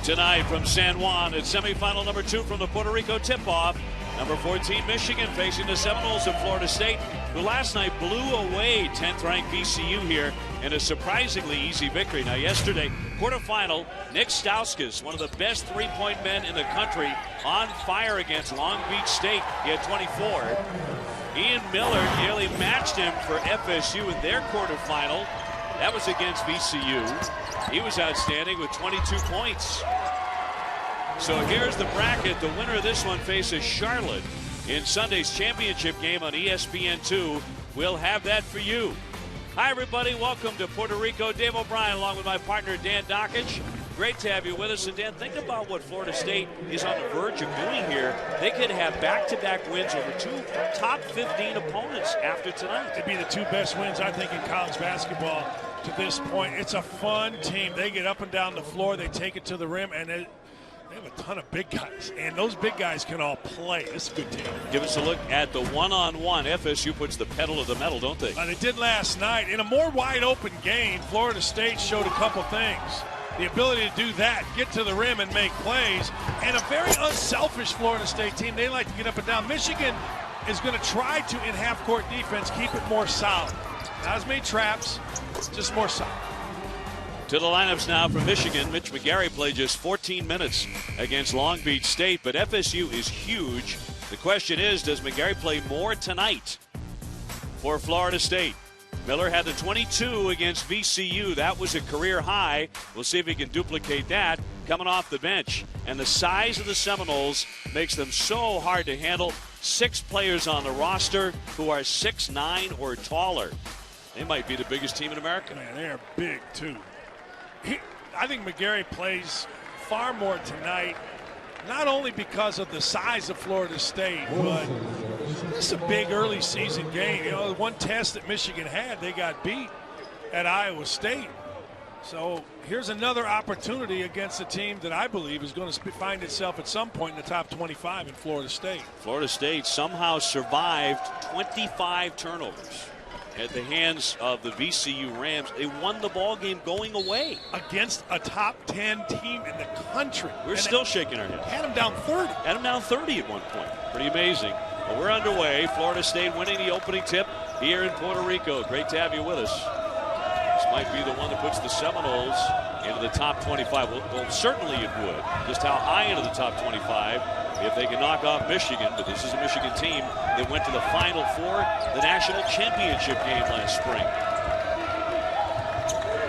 Tonight from San Juan, it's semifinal number 2 from the Puerto Rico tip-off. Number 14, Michigan, facing the Seminoles of Florida State, who last night blew away 10th-ranked VCU here in a surprisingly easy victory. Now, yesterday, quarterfinal, Nick Stauskas, one of the best three-point men in the country, on fire against Long Beach State. He had 24. Ian Miller nearly matched him for FSU in their quarterfinal. That was against VCU. He was outstanding with 22 points. So here's the bracket. The winner of this one faces Charlotte in Sunday's championship game on ESPN2. We'll have that for you. Hi, everybody. Welcome to Puerto Rico. Dave O'Brien, along with my partner, Dan Dockich. Great to have you with us. And, Dan, think about what Florida State is on the verge of doing here. They could have back-to-back wins over 2 top 15 opponents after tonight. It'd be the 2 best wins, I think, in college basketball to this point. It's a fun team. They get up and down the floor. They take it to the rim, and they have a ton of big guys, and those big guys can all play. This is a good team. Give us a look at the one-on-one. FSU puts the pedal to the metal, don't they? They did last night. In a more wide-open game, Florida State showed a couple things. The ability to do that, get to the rim and make plays, and a very unselfish Florida State team. They like to get up and down. Michigan is going to try to, in half-court defense, keep it more solid. Not as many traps, just more solid. To the lineups now from Michigan. Mitch McGary played just 14 minutes against Long Beach State, but FSU is huge. The question is, does McGary play more tonight for Florida State? Miller had the 22 against VCU. That was a career high. We'll see if he can duplicate that coming off the bench. And the size of the Seminoles makes them so hard to handle. 6 players on the roster who are 6'9" or taller. They might be the biggest team in America. Man, they are big, too. I think McGary plays far more tonight, not only because of the size of Florida State, but this is a big early season game. You know, the one test that Michigan had, they got beat at Iowa State. So here's another opportunity against a team that I believe is going to find itself at some point in the top 25 in Florida State. Florida State somehow survived 25 turnovers at the hands of the VCU Rams. They won the ball game going away against a top 10 team in the country. We're still shaking our heads. Had them down 30. Had them down 30 at one point. Pretty amazing. Well, we're underway. Florida State winning the opening tip here in Puerto Rico. Great to have you with us. This might be the one that puts the Seminoles into the top 25. Well, certainly it would. Just how high into the top 25 if they can knock off Michigan. But this is a Michigan team that went to the Final Four, the national championship game last spring.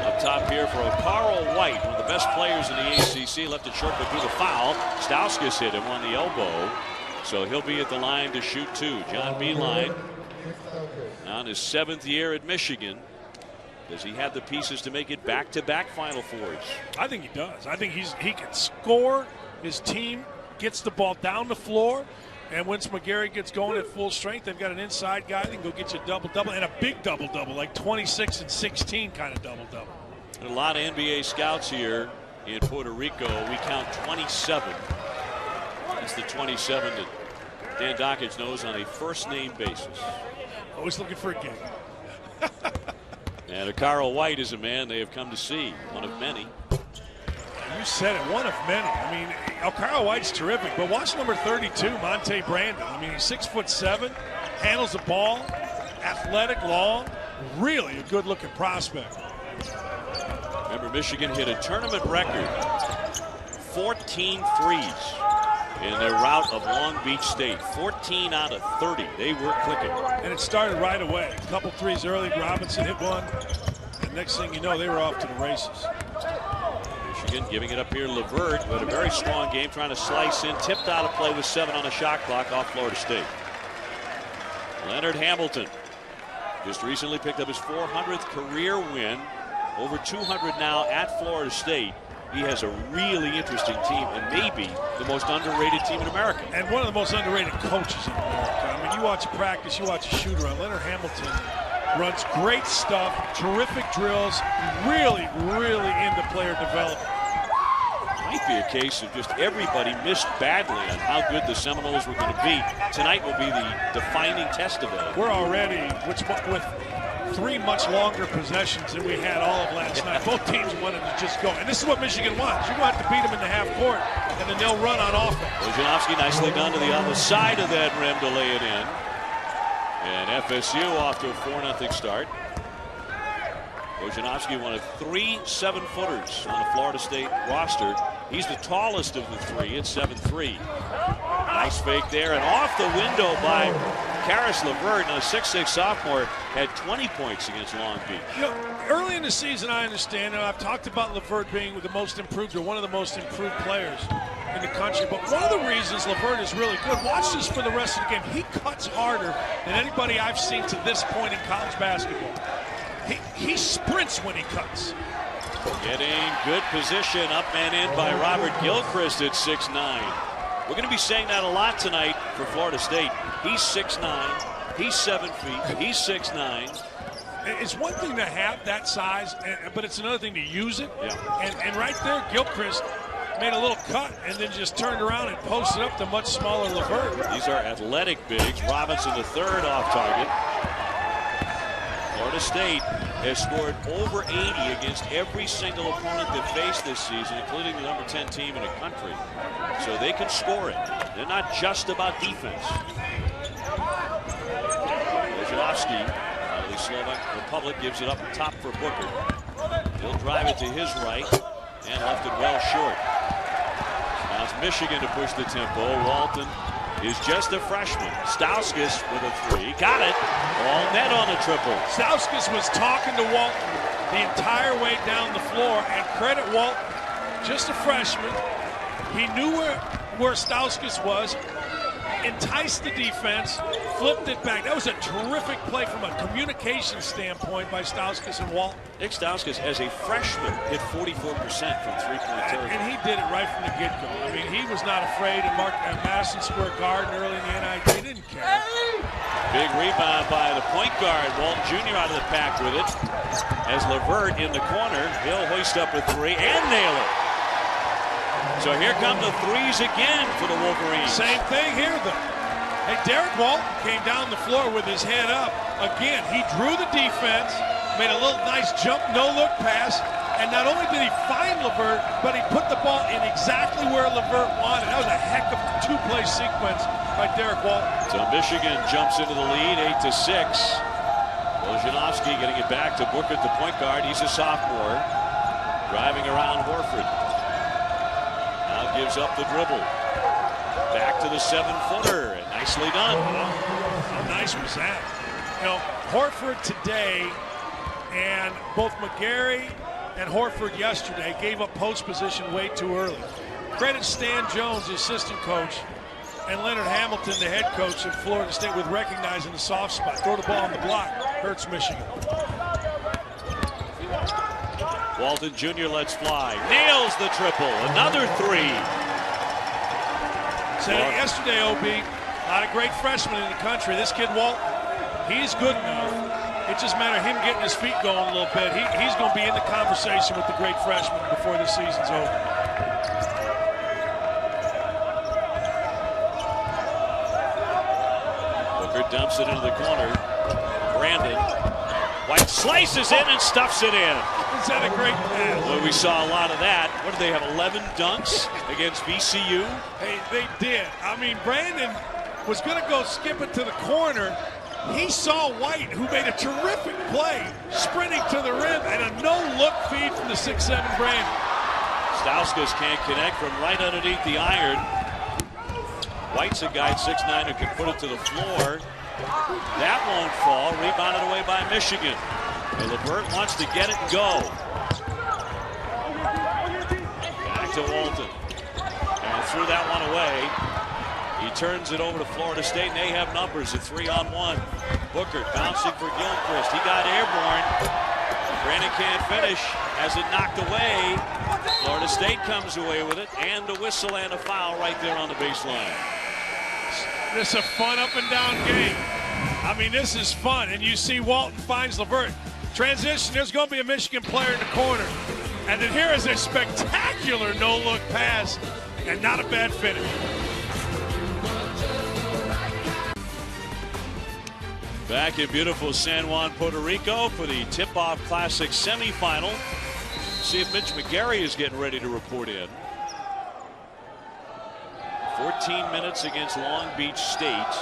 Up top here for Carl White, one of the best players in the ACC. Left it short but drew the foul. Stauskas hit him on the elbow. So he'll be at the line to shoot 2. John Beilein on his 7th year at Michigan. Does he have the pieces to make it back-to-back Final Fours? I think he does. I think he can score. His team gets the ball down the floor, and once McGary gets going at full strength, they've got an inside guy that can go get you a double-double, and a big double-double, like 26 and 16 kind of double-double. A lot of NBA scouts here in Puerto Rico. We count 27. It's the 27 that Dan Dockich knows on a first-name basis. Always looking for a gig. And Carl White is a man they have come to see, one of many. You said it, one of many. I mean, Carl White's terrific, but watch number 32, Monte Brandon. I mean, he's 6'7", handles the ball, athletic, long, really a good-looking prospect. Remember, Michigan hit a tournament record, 14 threes in their rout of Long Beach State. 14 out of 30. They were clicking. And it started right away. A couple threes early. Robinson hit one. And next thing you know, they were off to the races. Michigan giving it up here. LeVert, who had a very strong game, trying to slice in. Tipped out of play with 7 on the shot clock off Florida State. Leonard Hamilton just recently picked up his 400th career win. Over 200 now at Florida State. He has a really interesting team and maybe the most underrated team in America. And one of the most underrated coaches in America. I mean, you watch a practice, you watch a shoot around. Leonard Hamilton runs great stuff, terrific drills, really into player development. Might be a case of just everybody missed badly on how good the Seminoles were going to be. Tonight will be the defining test of that. We're already, with 3 much longer possessions than we had all of last night. Both teams wanted to just go. And this is what Michigan wants. You want to beat them in the half court, and then they'll run on offense. Wojnarowski nicely done to the other side of that rim to lay it in. And FSU off to a 4-0 start. Wojnarowski, one of 3 7-footers on the Florida State roster. He's the tallest of the 3 at 7'3". Nice fake there, and off the window by Karis LeVert, a 6'6" sophomore, had 20 points against Long Beach. You know, early in the season, I understand, and I've talked about LeVert being the most improved or one of the most improved players in the country. But one of the reasons LeVert is really good, watch this for the rest of the game. He cuts harder than anybody I've seen to this point in college basketball. He sprints when he cuts. Getting good position, up and in by Robert Gilchrist at 6'9". We're going to be saying that a lot tonight for Florida State. He's 6'9", he's 7 feet, he's 6'9". It's one thing to have that size, but it's another thing to use it. Yeah. And right there, Gilchrist made a little cut and then just turned around and posted up the much smaller LeVert. These are athletic bigs. Robinson, the 3rd off target. Florida State has scored over 80 against every single opponent they faced this season, including the number 10 team in the country. So they can score it. They're not just about defense. Wojnarowski, out of the Slovak Republic, gives it up top for Booker. He'll drive it to his right and left it well short. Now it's Michigan to push the tempo. Walton is just a freshman. Stauskas with a 3. Got it. All net on the triple. Stauskas was talking to Walton the entire way down the floor, and credit Walton, just a freshman. He knew where Stauskas was, enticed the defense, flipped it back. That was a terrific play from a communication standpoint by Stauskas and Walton. Nick Stauskas, as a freshman, hit 44% from three-point territory. And he did it right from the get-go. I mean, he was not afraid in Madison Square Garden early in the NIT. He didn't care. Big rebound by the point guard. Walton Jr. out of the pack with it. As LeVert in the corner, he'll hoist up a 3 and nail it. So here come the 3s again for the Wolverines. Same thing here, though. Hey, Derek Walton came down the floor with his head up. Again, he drew the defense, made a little nice jump, no-look pass, and not only did he find LeVert, but he put the ball in exactly where LeVert wanted. That was a heck of a 2-play sequence by Derek Walton. So Michigan jumps into the lead, 8-6. Wojnarowski getting it back to Booker, the point guard. He's a sophomore, driving around Horford. Now gives up the dribble. Back to the 7-footer, and nicely done. How nice was that? You know, Horford today, and both McGarry and Horford yesterday gave up post position way too early. Credit Stan Jones, the assistant coach, and Leonard Hamilton, the head coach of Florida State, with recognizing the soft spot. Throw the ball on the block, hurts Michigan. Walton Jr. lets fly, nails the triple, another 3. Said it yesterday, OB, a lot of great freshmen in the country. This kid, Walton, he's good enough. It just matters him getting his feet going a little bit. He's going to be in the conversation with the great freshmen before the season's over. Booker dumps it into the corner. Brandon. White slices in and stuffs it in. Is that a great pass? Well, we saw a lot of that. What did they have, 11 dunks against VCU? Hey, they did. I mean, Brandon was going to go skip it to the corner. He saw White, who made a terrific play, sprinting to the rim, and a no-look feed from the 6'7" Brandon. Stauskas can't connect from right underneath the iron. White's a guy at 6'9" who can put it to the floor. That won't fall. Rebounded away by Michigan. And LeVert wants to get it and go. Back to Walton. And threw that one away. He turns it over to Florida State, and they have numbers at 3-on-1. Booker bouncing for Gilchrist. He got airborne. Brandon can't finish. Has it knocked away. Florida State comes away with it, and a whistle and a foul right there on the baseline. This is a fun up-and-down game. I mean, this is fun, and you see Walton finds LeVert. Transition, there's going to be a Michigan player in the corner. And then here is a spectacular no-look pass, and not a bad finish. Back in beautiful San Juan, Puerto Rico for the Tip-Off Classic semifinal. See if Mitch McGarry is getting ready to report in. 14 minutes against Long Beach State.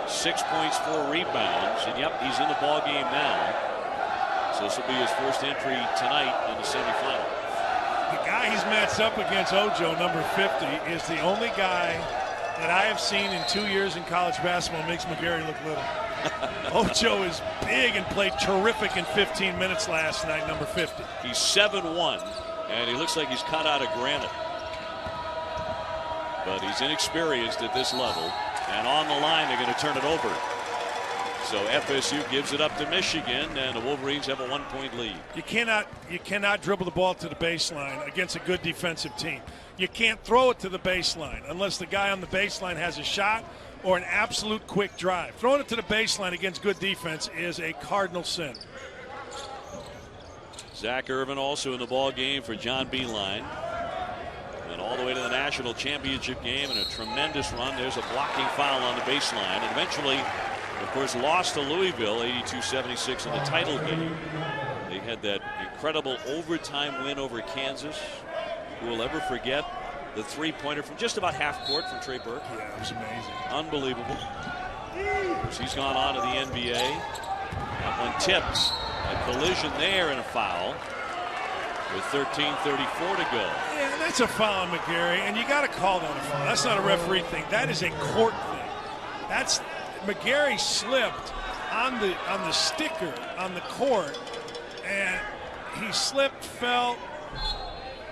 6 points, 4 rebounds, and yep, he's in the ball game now. So this will be his first entry tonight in the semifinal. The guy he's matched up against, Ojo, number 50, is the only guy that I have seen in 2 years in college basketball makes McGarry look little. Ojo is big and played terrific in 15 minutes last night, number 50. He's 7'1", and he looks like he's cut out of granite. But he's inexperienced at this level. And on the line, they're going to turn it over. So FSU gives it up to Michigan, and the Wolverines have a 1-point lead. You cannot dribble the ball to the baseline against a good defensive team. You can't throw it to the baseline unless the guy on the baseline has a shot or an absolute quick drive. Throwing it to the baseline against good defense is a cardinal sin. Zach Irvin also in the ball game for John Beeline. And all the way to the national championship game and a tremendous run. There's a blocking foul on the baseline. And eventually, of course, lost to Louisville 82-76 in the title game. They had that incredible overtime win over Kansas. Who will ever forget the three-pointer from just about half court from Trey Burke? Yeah, it was amazing. Unbelievable. He's gone on to the NBA. That one tips. A collision there and a foul. With 13:34 to go. Yeah, that's a foul on McGarry, and you got to call that a foul. That's not a referee thing. That is a court thing. That's McGarry slipped on the sticker on the court, and he slipped, fell,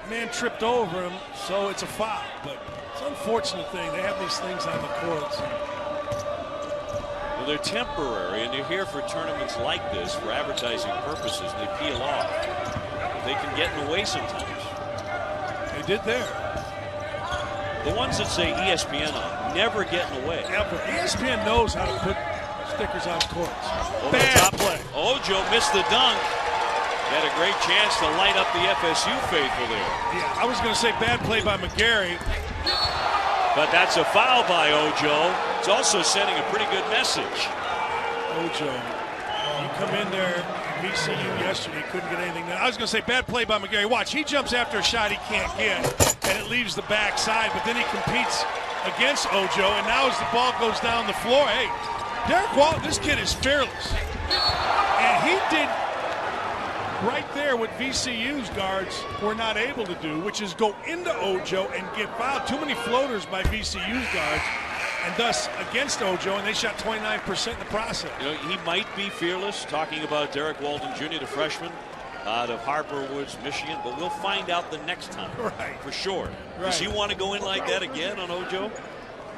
man tripped over him, so it's a foul. But it's an unfortunate thing. They have these things on the courts. Well, they're temporary, and they're here for tournaments like this for advertising purposes. They peel off. They can get in the way sometimes. They did there. The ones that say ESPN on never get in the way. Ever. ESPN knows how to put stickers on courts. Over Bad the top play. Ojo missed the dunk. Had a great chance to light up the FSU faithful there. Yeah, I was going to say bad play by McGarry. But that's a foul by Ojo. It's also sending a pretty good message. Ojo, you come in there. VCU yesterday couldn't get anything done. I was going to say bad play by McGarry. Watch, he jumps after a shot he can't get, and it leaves the backside, but then he competes against Ojo, and now as the ball goes down the floor, hey, Derek Walton, this kid is fearless. And he did right there what VCU's guards were not able to do, which is go into Ojo and get fouled. Too many floaters by VCU's guards. And thus against Ojo, and they shot 29% in the process. You know, he might be fearless, talking about Derek Walton Jr., the freshman out of Harper Woods, Michigan, but we'll find out the next time, right? For sure. Right. Does he want to go in like that again on Ojo?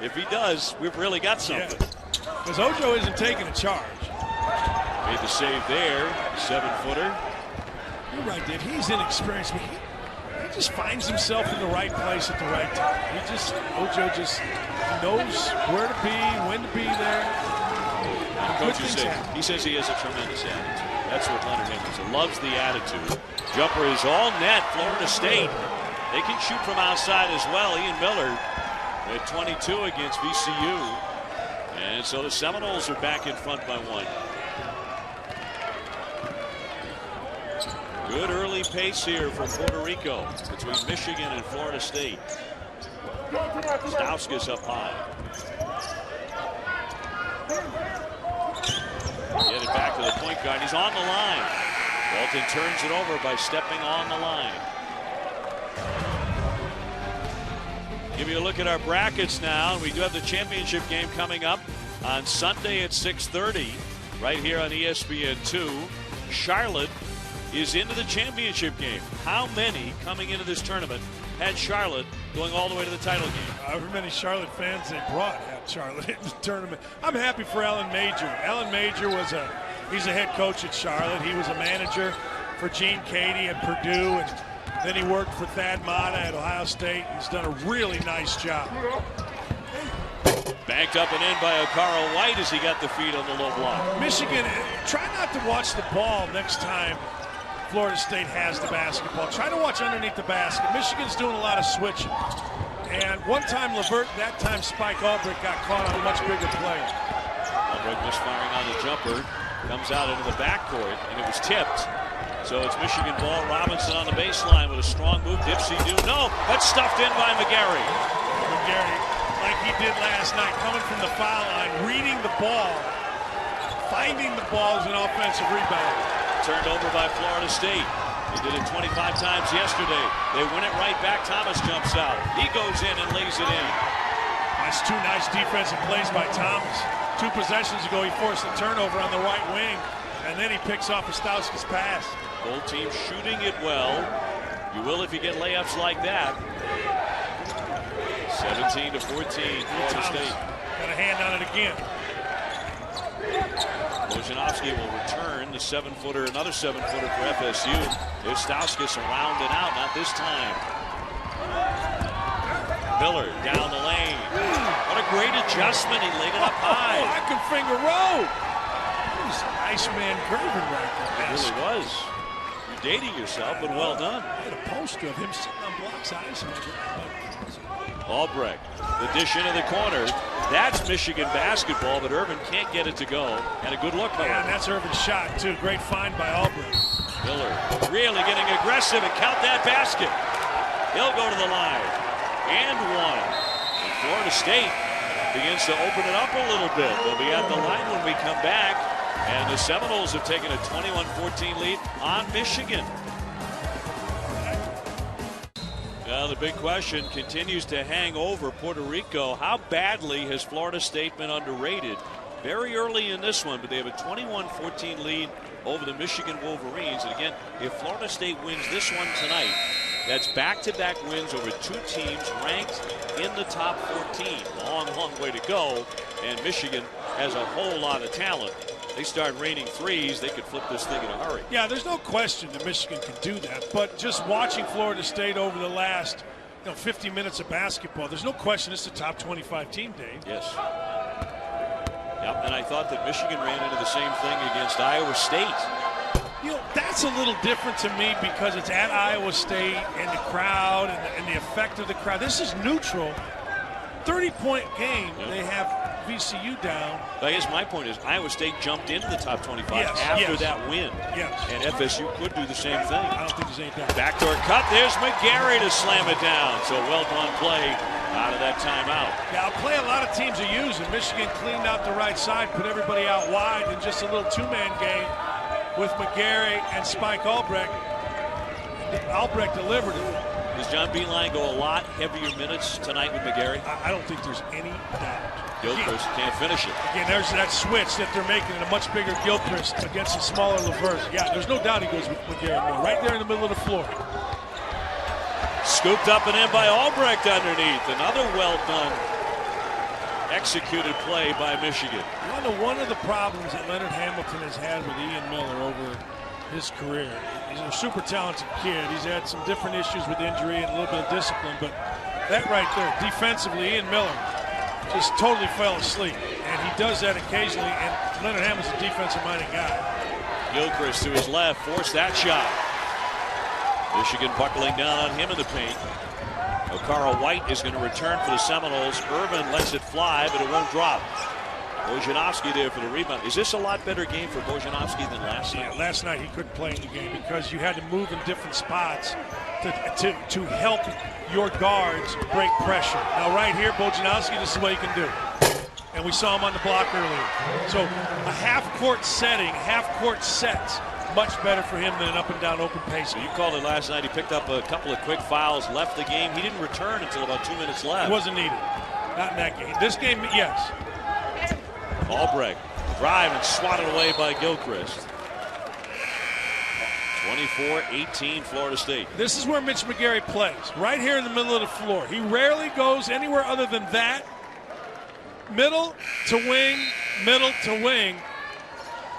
If he does, we've really got something. Because Ojo isn't taking a charge. Made the save there, 7-footer. You're right, Dave. He's inexperienced, but he just finds himself in the right place at the right time. Ojo just knows where to be, when to be there. He says he has a tremendous attitude. That's what Leonard Henderson loves, the attitude. Jumper is all net. Florida State. They can shoot from outside as well. Ian Miller at 22 against VCU. And so the Seminoles are back in front by 1. Good early pace here for Puerto Rico between Michigan and Florida State. Stauskas up high. Get it back to the point guard. He's on the line. Walton turns it over by stepping on the line. Give you a look at our brackets now. We do have the championship game coming up on Sunday at 6:30 right here on ESPN2. Charlotte is into the championship game. How many coming into this tournament had Charlotte going all the way to the title game? However many Charlotte fans they brought had Charlotte in the tournament. I'm happy for Alan Major. Alan Major he's a head coach at Charlotte. He was a manager for Gene Cady at Purdue, and then he worked for Thad Matta at Ohio State. He's done a really nice job. Backed up and in by Okaro White as he got the feed on the low block. Michigan, try not to watch the ball next time Florida State has the basketball. Try to watch underneath the basket. Michigan's doing a lot of switching. And one time Levert, that time Spike Albrecht got caught on a much bigger player. Albrecht misfiring on the jumper. Comes out into the backcourt, and it was tipped. So it's Michigan ball. Robinson on the baseline with a strong move. Dipsy-do. No, that's stuffed in by McGarry. McGarry, like he did last night, coming from the foul line, reading the ball, finding the ball as an offensive rebound. Turned over by Florida State. They did it 25 times yesterday. They win it right back. Thomas jumps out. He goes in and lays it in. That's two nice defensive plays by Thomas. 2 possessions ago, he forced a turnover on the right wing, and then he picks off Ostowski's pass. Both teams shooting it well. You will if you get layups like that. 17-14, Florida State. Got a hand on it again. Bojanovski will return the 7-footer, another 7-footer for FSU. Ostowskis around and out, not this time. Miller down the lane. What a great adjustment. He laid it up high. I can finger roll. That was Iceman curving right there. It really was. You're dating yourself, but well done. I had a poster of him sitting on blocks of Iceman. Albrecht, the dish into the corner. That's Michigan basketball, but Irvin can't get it to go. And a good look by Yeah, and that's Irvin's shot, too. Great find by Albrecht. Miller really getting aggressive and count that basket. He'll go to the line. And one. Florida State begins to open it up a little bit. They'll be at the line when we come back. And the Seminoles have taken a 21-14 lead on Michigan. Now the big question continues to hang over Puerto Rico. How badly has Florida State been underrated? Very early in this one, but they have a 21-14 lead over the Michigan Wolverines. And again, if Florida State wins this one tonight, that's back-to-back wins over 2 teams ranked in the top 14. Long, long way to go. And Michigan has a whole lot of talent. They start raining threes, they could flip this thing in a hurry. Yeah, there's no question that Michigan can do that. But just watching Florida State over the last 50 minutes of basketball, there's no question it's a top 25 team, Dave. Yes. Yep, and I thought that Michigan ran into the same thing against Iowa State. That's a little different to me because it's at Iowa State and the crowd and the effect of the crowd. This is neutral. 30-point game. Yep. They have VCU down. I guess my point is Iowa State jumped into the top 25 after that win. Yes. And FSU could do the same thing. I don't think there's any doubt. Backdoor cut. There's McGarry to slam it down. So well done play out of that timeout. Yeah, I'll play a lot of teams are using. Michigan cleaned out the right side, put everybody out wide in just a little 2-man game with McGarry and Spike Albrecht. Albrecht delivered it. Does John Beeline go a lot heavier minutes tonight with McGarry? I don't think there's any doubt. Gilchrist can't finish it. Again, there's that switch that they're making in a much bigger Gilchrist against a smaller Levert. Yeah, there's no doubt he goes with McGarry more. Right there in the middle of the floor. Scooped up and in by Albrecht underneath. Another well done executed play by Michigan. One of the problems that Leonard Hamilton has had with Ian Miller over his career. He's a super talented kid. He's had some different issues with injury and a little bit of discipline, but that right there, defensively, Ian Miller just totally fell asleep. And he does that occasionally, and Leonard Hamilton's a defensive-minded guy. Gilchrist to his left, forced that shot. Michigan buckling down on him in the paint. Okara White is going to return for the Seminoles. Irvin lets it fly, but it won't drop. Bojanovski there for the rebound. Is this a lot better game for Bojanovski than last night? Yeah, last night he couldn't play in the game because you had to move in different spots to help your guards break pressure. Now right here, Bojanovski, this is what he can do. And we saw him on the block earlier. So a half-court setting, half-court sets, much better for him than an up-and-down open pace. You called it last night. He picked up a couple of quick fouls, left the game. He didn't return until about 2 minutes left. It wasn't needed. Not in that game. This game, yes. Albrecht drive and swatted away by Gilchrist. 24-18 Florida State. This is where Mitch McGarry plays, right here in the middle of the floor. He rarely goes anywhere other than that. Middle to wing, middle to wing.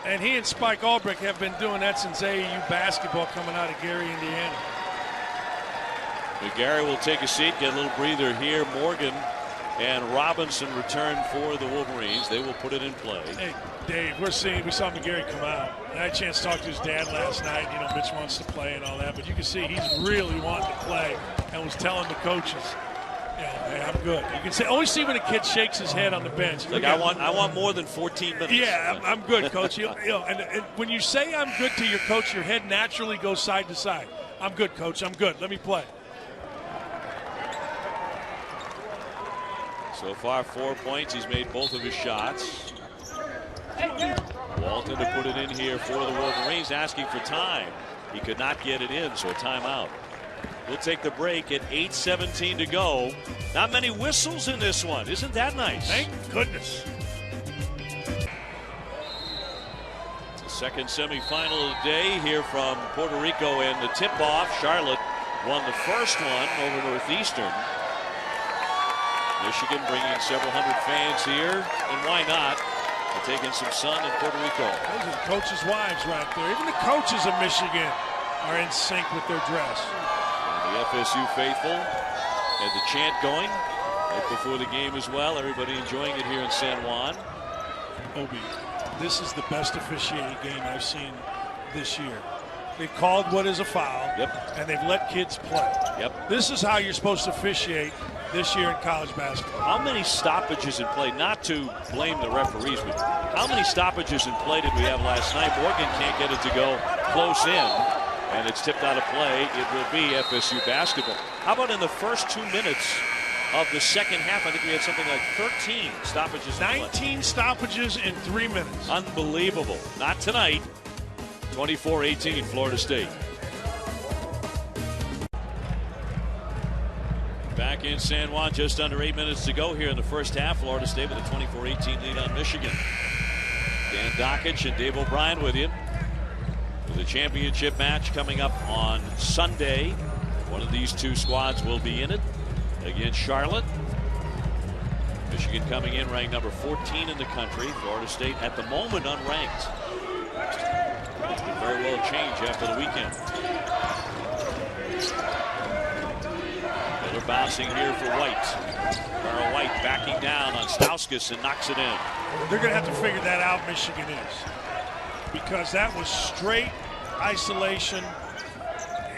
And he and Spike Albrecht have been doing that since AAU basketball coming out of Gary, Indiana. McGarry will take a seat, get a little breather here. Morgan and Robinson return for the Wolverines. They will put it in play. Hey, Dave, we saw McGarry come out. I had a chance to talk to his dad last night. You know, Mitch wants to play and all that, but you can see he's really wanting to play and was telling the coaches, Yeah, man, I'm good. You can say, always see when a kid shakes his head on the bench. Like, I want more than 14 minutes. Yeah, I'm good, Coach. And when you say I'm good to your coach, your head naturally goes side to side. I'm good, Coach. I'm good. Let me play. So far, 4 points. He's made both of his shots. Walton to put it in here for the Wolverines, asking for time. He could not get it in, so a timeout. We'll take the break at 8:17 to go. Not many whistles in this one. Isn't that nice? Thank goodness. The second semifinal of the day here from Puerto Rico, and the tip-off. Charlotte won the first one over Northeastern. Michigan bringing several hundred fans here, and why not? They're taking some sun in Puerto Rico. Those are the coaches' wives right there. Even the coaches of Michigan are in sync with their dress. And the FSU faithful had the chant going right before the game as well. Everybody enjoying it here in San Juan. Obi, this is the best officiating game I've seen this year. They called what is a foul, and they've let kids play. This is how you're supposed to officiate this year in college basketball. How many stoppages in play? Not to blame the referees, but how many stoppages in play did we have last night? Morgan can't get it to go close in, and it's tipped out of play. It will be FSU basketball. How about in the first 2 minutes of the second half? I think we had something like 13 stoppages. 19 stoppages in 3 minutes. Unbelievable. Not tonight. 24-18 Florida State. Back in San Juan, just under 8 minutes to go here in the first half. Florida State with a 24-18 lead on Michigan. Dan Dockich and Dave O'Brien with you. With a championship match coming up on Sunday. One of these two squads will be in it against Charlotte. Michigan coming in ranked number 14 in the country. Florida State at the moment unranked. Could very well change after the weekend. They're bouncing here for White. Carl White backing down on Stauskas and knocks it in. They're going to have to figure that out, Michigan is. Because that was straight isolation.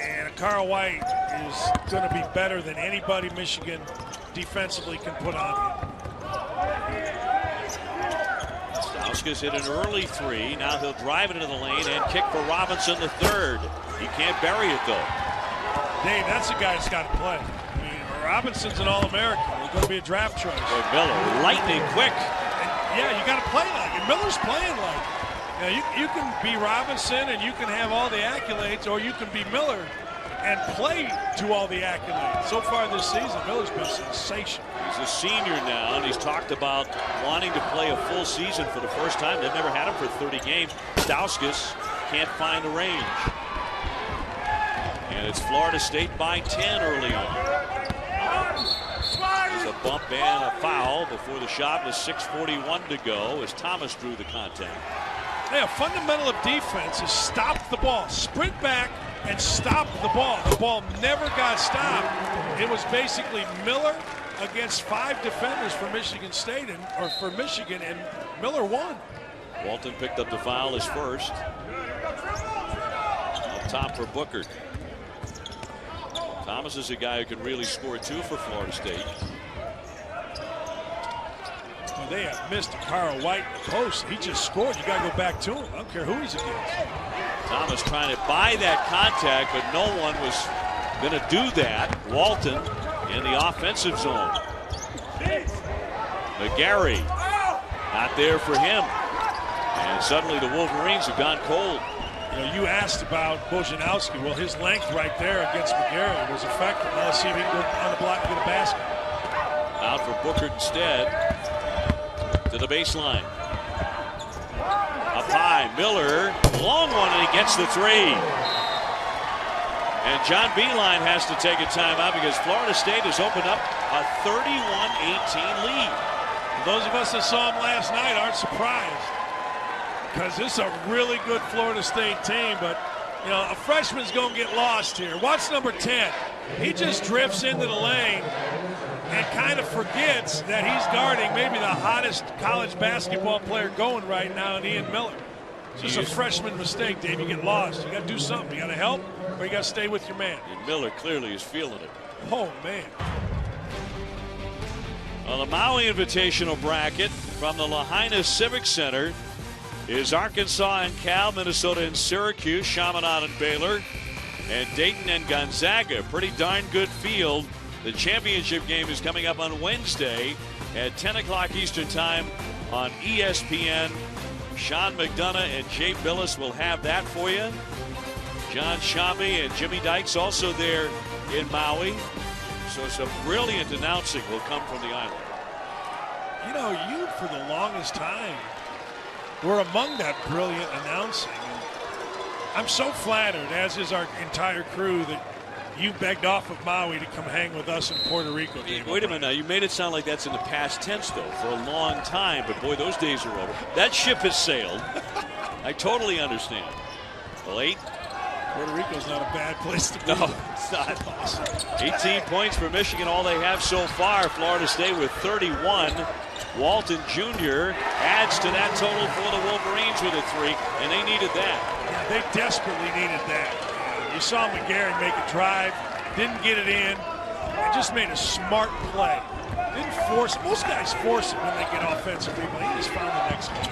And Carl White is going to be better than anybody Michigan defensively can put on him. Stauskas hit an early three. Now he'll drive it into the lane and kick for Robinson the third. He can't bury it, though. Dave, that's a guy that's got to play. I mean, Robinson's an All-American. He's going to be a draft choice. Boy, Miller, lightning quick. And, yeah, you got to play like it. Miller's playing like it. You can be Robinson and you can have all the accolades, or you can be Miller and play to all the accolades. So far this season, Miller's been sensational. He's a senior now, and he's talked about wanting to play a full season for the first time. They've never had him for 30 games. Stauskas can't find the range. And it's Florida State by 10 early on. There's a bump and a foul before the shot with 6:41 to go as Thomas drew the contact. Yeah, fundamental of defense is stop the ball. Sprint back and stop the ball. The ball never got stopped. It was basically Miller against 5 defenders for Michigan State, or for Michigan, and Miller won. Walton picked up the foul, his first. Up top for Booker. Thomas is a guy who can really score too for Florida State. Well, they have missed Carl White in the post. He just scored. You got to go back to him. I don't care who he's against. Thomas trying to buy that contact, but no one was going to do that. Walton in the offensive zone. McGarry not there for him. And suddenly the Wolverines have gone cold. You asked about Bojanowski. Well, his length right there against McGarry was effective. Now let's see if he can go on the block and get a basket. Out for Booker instead. To the baseline. Up high, Miller, long one, and he gets the three. And John Beilein has to take a timeout because Florida State has opened up a 31-18 lead. Those of us that saw him last night aren't surprised, because this is a really good Florida State team, but a freshman's going to get lost here. Watch number 10. He just drifts into the lane and kind of forgets that he's guarding maybe the hottest college basketball player going right now in Ian Miller. It's just a freshman mistake, Dave. You get lost. You got to do something. You got to help, or you got to stay with your man. And Miller clearly is feeling it. Oh, man. Well, the Maui Invitational bracket from the Lahaina Civic Center is Arkansas and Cal, Minnesota and Syracuse, Chaminade and Baylor, and Dayton and Gonzaga. Pretty darn good field. The championship game is coming up on Wednesday at 10 o'clock Eastern Time on ESPN. Sean McDonough and Jay Billis will have that for you. John Shambi and Jimmy Dykes also there in Maui. So some brilliant announcing will come from the island. You know, you for the longest time were among that brilliant announcing. And I'm so flattered, as is our entire crew, that you begged off of Maui to come hang with us in Puerto Rico. Wait a minute now. You made it sound like that's in the past tense, though, for a long time. But, boy, those days are over. That ship has sailed. I totally understand. Well, 8. Puerto Rico's not a bad place to be. No, it's not. Awesome. 18 points for Michigan, all they have so far. Florida State with 31. Walton Jr. adds to that total for the Wolverines with a 3, and they needed that. Yeah, they desperately needed that. You saw McGarry make a drive, didn't get it in, and just made a smart play. Didn't force it. Most guys force it when they get offensive rebound. He just found the next one.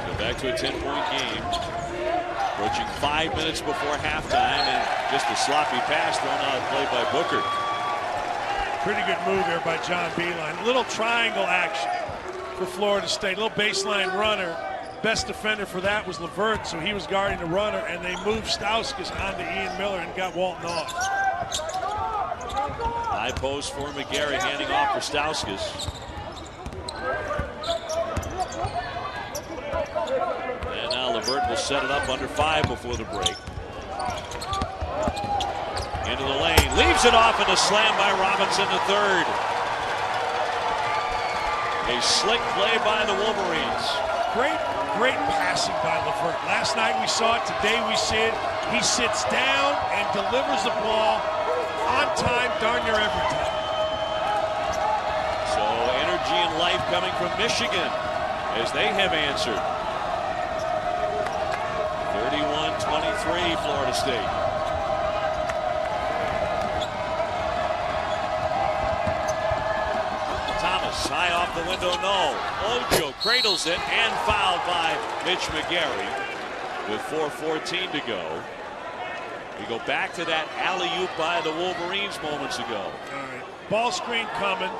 So back to a 10-point game. Approaching 5 minutes before halftime, and just a sloppy pass thrown out of play by Booker. Pretty good move there by John Beilein. A little triangle action for Florida State. A little baseline runner. Best defender for that was LeVert, so he was guarding the runner, and they moved Stauskas onto Ian Miller and got Walton off. High post for McGarry, handing off for Stauskas. And now LeVert will set it up under 5 before the break. Into the lane, leaves it off, and a slam by Robinson the third. A slick play by the Wolverines. Great passing by LeVert. Last night we saw it, today we see it. He sits down and delivers the ball on time, darn near every time. So energy and life coming from Michigan as they have answered. 31-23 Florida State. Thomas high off the window, no. Ojo cradles it and fouled by Mitch McGarry with 4:14 to go. We go back to that alley-oop by the Wolverines moments ago. All right. Ball screen coming.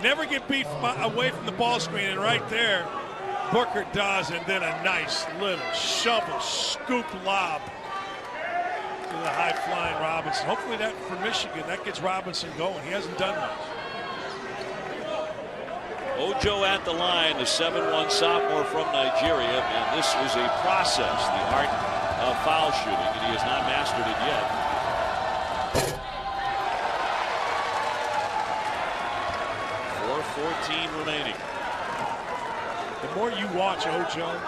Never get beat away from the ball screen, and right there Booker does, and then a nice little shovel scoop lob to the high-flying Robinson. Hopefully that for Michigan, that gets Robinson going. He hasn't done much. Ojo at the line, the 7'1" sophomore from Nigeria, and this is a process, the art of foul shooting, and he has not mastered it yet. .414 remaining. The more you watch Ojo,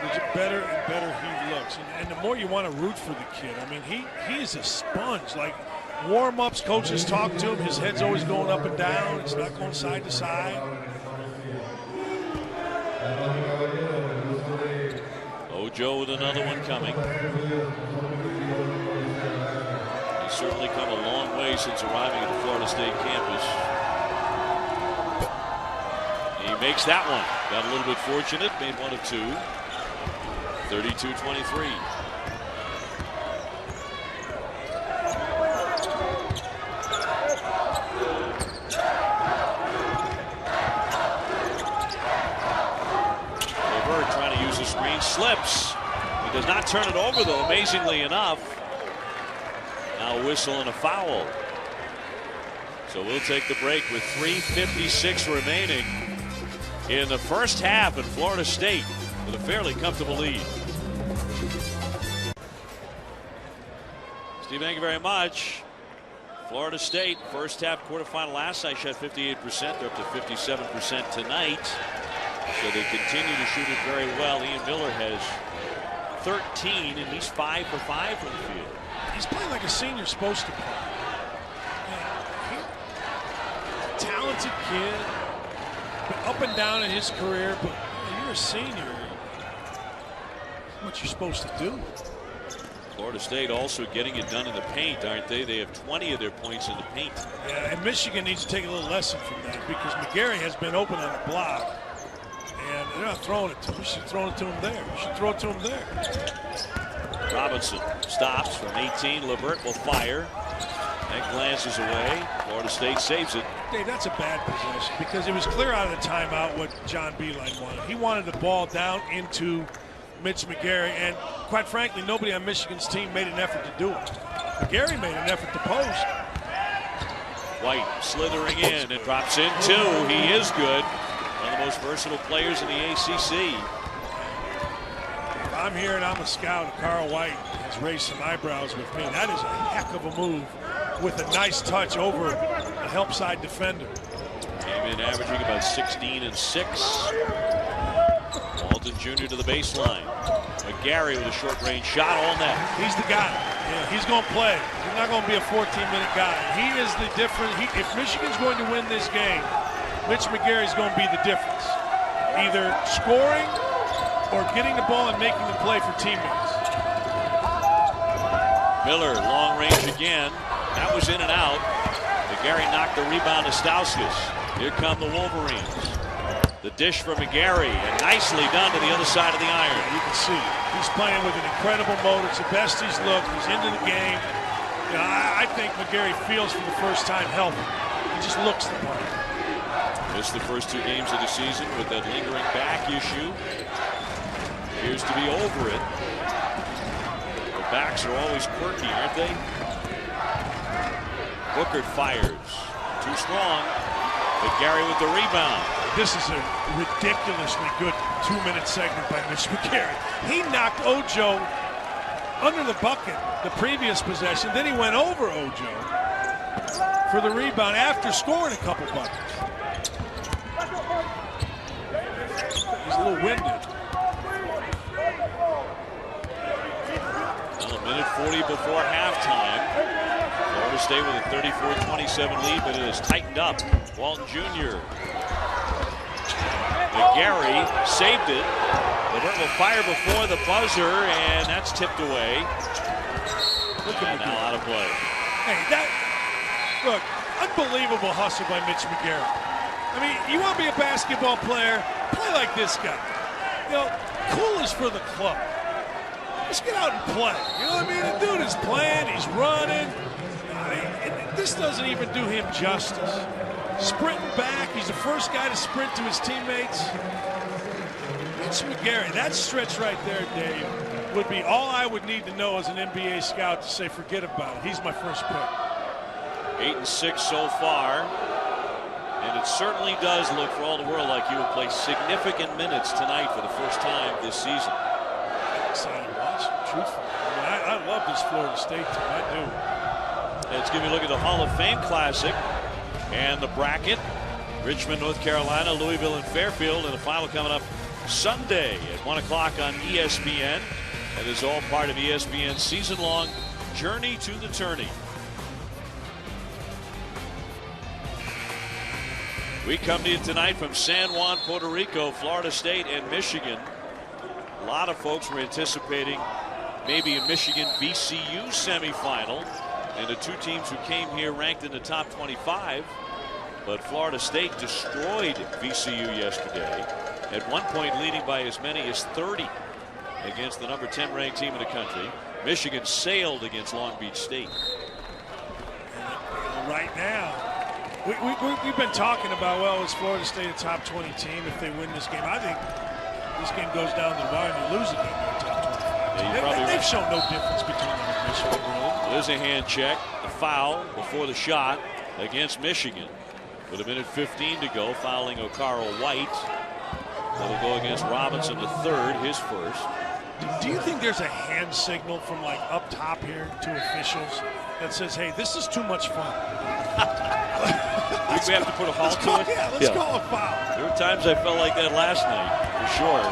the better and better he looks, and the more you want to root for the kid. I mean, he is a sponge. Like warm-ups, coaches talk to him, his head's always going up and down. It's not going side to side. Ojo with another one coming. He's certainly come a long way since arriving at the Florida State campus. He makes that one. Got a little bit fortunate, made one of 2. 32-23. LeVert trying to use the screen, slips. He does not turn it over, though, amazingly enough. Now a whistle and a foul. So we'll take the break with 3:56 remaining in the first half, and Florida State with a fairly comfortable lead. Steve, thank you very much. Florida State, first half quarterfinal last night, shot 58%. They're up to 57% tonight. So they continue to shoot it very well. Ian Miller has 13, and he's 5 for 5 from the field. He's playing like a senior's supposed to play. Talented kid, but up and down in his career, but you're a senior. What you're supposed to do. Florida State also getting it done in the paint, aren't they? They have 20 of their points in the paint. Yeah, and Michigan needs to take a little lesson from that because McGarry has been open on the block, and they're not throwing it to him. We should throw it to him there. We should throw it to him there. Robinson stops from 18. Levert will fire. That glances away. Florida State saves it. Dave, that's a bad possession because it was clear out of the timeout what John Beilein wanted. He wanted the ball down into Mitch McGarry, and quite frankly, nobody on Michigan's team made an effort to do it. McGarry made an effort to post. White slithering in and drops in two. He is good. One of the most versatile players in the ACC. If I'm here and I'm a scout, and Carl White has raised some eyebrows with me. That is a heck of a move with a nice touch over a help side defender. Came in averaging about 16 and 6. Walton Jr. to the baseline. McGarry with a short-range shot all net. He's the guy. Yeah, he's going to play. He's not going to be a 14-minute guy. He is the difference. If Michigan's going to win this game, Mitch McGarry is going to be the difference. Either scoring or getting the ball and making the play for teammates. Miller, long range again. That was in and out. McGarry knocked the rebound to Stauskas. Here come the Wolverines. The dish for McGarry, and nicely done to the other side of the iron. You can see he's playing with an incredible motor. It's the best he's looked. He's into the game. You know, I think McGarry feels for the first time healthy. He just looks the part. Missed the first 2 games of the season with that lingering back issue. Appears to be over it. The backs are always quirky, aren't they? Booker fires. Too strong. McGarry with the rebound. This is a ridiculously good 2-minute segment by Mitch McGarry. He knocked Ojo under the bucket the previous possession. Then he went over Ojo for the rebound after scoring a couple buckets. He's a little winded. Well, a minute 40 before halftime. Florida State with a 34-27 lead, but it has tightened up. Walton Jr. McGarry saved it. Levert will fire before the buzzer, and that's tipped away. Look at now out of play. Hey, look, unbelievable hustle by Mitch McGarry. I mean, you want to be a basketball player, play like this guy. You know, cool is for the club. Just get out and play. You know what I mean? The dude is playing, he's running. This doesn't even do him justice. Sprinting back, he's the first guy to sprint to his teammates. Mitch McGarry, that stretch right there, Dave, would be all I would need to know as an NBA scout to say, forget about it. He's my first pick. 8 and 6 so far. And it certainly does look for all the world like he will play significant minutes tonight for the first time this season. I'm excited to watch him, truthfully. I love this Florida State team, I do. Let's give you a look at the Hall of Fame Classic and the bracket. Richmond, North Carolina, Louisville, and Fairfield, and the final coming up Sunday at 1 o'clock on ESPN. That is all part of ESPN's season-long Journey to the Tourney. We come to you tonight from San Juan, Puerto Rico, Florida State, and Michigan. A lot of folks were anticipating maybe a Michigan-VCU semifinal, and the 2 teams who came here ranked in the top 25. But Florida State destroyed VCU yesterday, at one point leading by as many as 30 against the number 10 ranked team in the country. Michigan sailed against Long Beach State. Right now, we've been talking about, well, is Florida State a top 20 team if they win this game? I think this game goes down to the wire and you lose it in the top 25. Yeah, they've shown no difference between them and Michigan, really. There's a hand check, a foul before the shot against Michigan. With a minute 15 to go, fouling O'Carroll White. That'll go against Robinson, the third, his first. Do you think there's a hand signal from like up top here to officials that says, hey, this is too much fun? We have to put a halt to it? Yeah, let's call a foul. There were times I felt like that last night, for sure.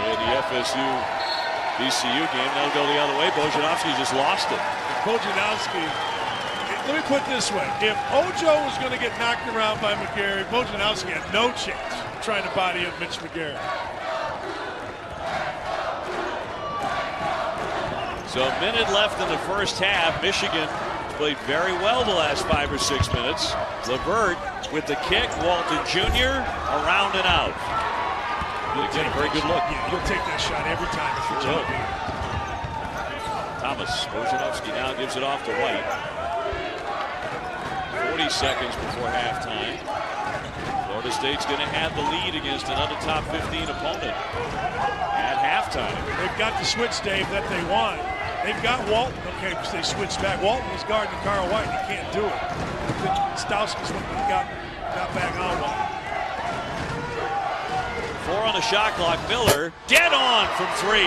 In the FSU-VCU game, that'll go the other way. Bojanovsky just lost it. Bojanovsky, let me put it this way. If Ojo was going to get knocked around by McGarry, Bojanovsky had no chance trying to body up Mitch McGarry. So a minute left in the first half. Michigan played very well the last 5 or 6 minutes. Levert with the kick. Walton Jr. around and out. Again, a very good look. Yeah, you'll take that shot every time if you're John Beard. Thomas Bojanovsky now gives it off to White. 40 seconds before halftime. Florida State's going to have the lead against another top 15 opponent at halftime. They've got the switch, Dave, that they want. They've got Walton. Okay, because they switched back. Walton was guarding Carl White, and he can't do it. Stauskas got back on Walton. 4 on the shot clock. Miller dead on from 3.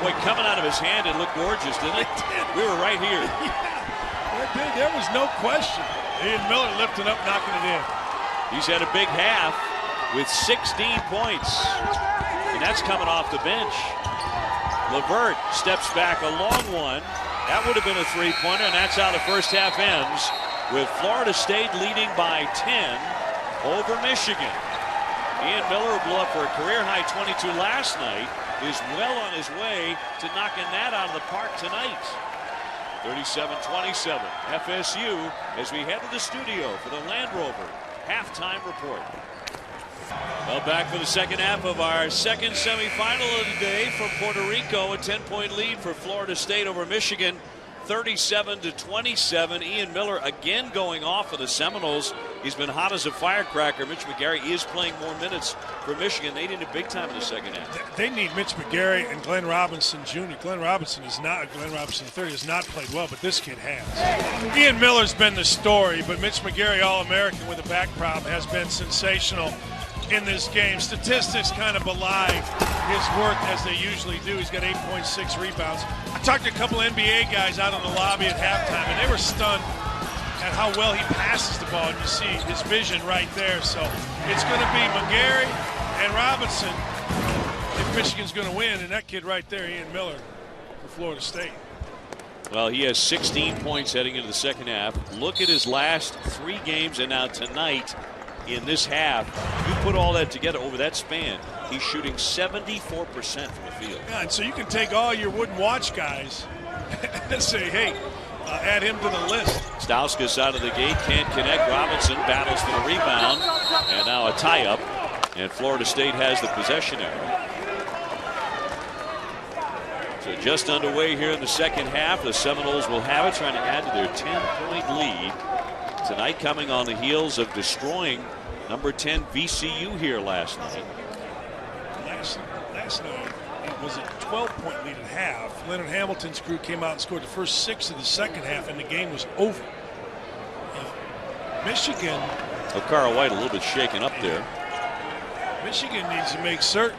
Boy, coming out of his hand, it looked gorgeous, didn't it? We were right here. Yeah, there was no question. Ian Miller lifting up, knocking it in. He's had a big half with 16 points, and that's coming off the bench. Levert steps back a long one. That would have been a three-pointer, and that's how the first half ends, with Florida State leading by 10 over Michigan. Ian Miller, who blew up for a career-high 22 last night, is well on his way to knocking that out of the park tonight. 37-27, FSU, as we head to the studio for the Land Rover halftime report. Well, back for the second half of our second semifinal of the day from Puerto Rico. A 10-point lead for Florida State over Michigan. 37-27. Ian Miller again going off for the Seminoles. He's been hot as a firecracker. Mitch McGary is playing more minutes for Michigan. They need it big time in the second half. They need Mitch McGary and Glenn Robinson Jr. Glenn Robinson III has not played well, but this kid has. Ian Miller's been the story, but Mitch McGary, All-American with a back problem, has been sensational in this game. Statistics kind of belie his work as they usually do. He's got 8.6 rebounds. I talked to a couple NBA guys out in the lobby at halftime, and they were stunned at how well he passes the ball. And you see his vision right there. So it's going to be McGary and Robinson if Michigan's going to win. And that kid right there, Ian Miller, for Florida State. Well, he has 16 points heading into the second half. Look at his last 3 games, and now tonight in this half, you put all that together over that span, he's shooting 74% from the field. Yeah, and so you can take all your wooden watch guys and say, hey, add him to the list. Stauskas out of the gate, can't connect. Robinson battles for the rebound, and now a tie-up, and Florida State has the possession arrow. So just underway here in the second half. The Seminoles will have it, trying to add to their 10-point lead. Tonight coming on the heels of destroying number 10 VCU here last night. Last night it was a 12-point lead at half. Leonard Hamilton's crew came out and scored the first 6 of the second half, and the game was over. Michigan. Oh, Carl White a little bit shaken up there. Michigan needs to make certain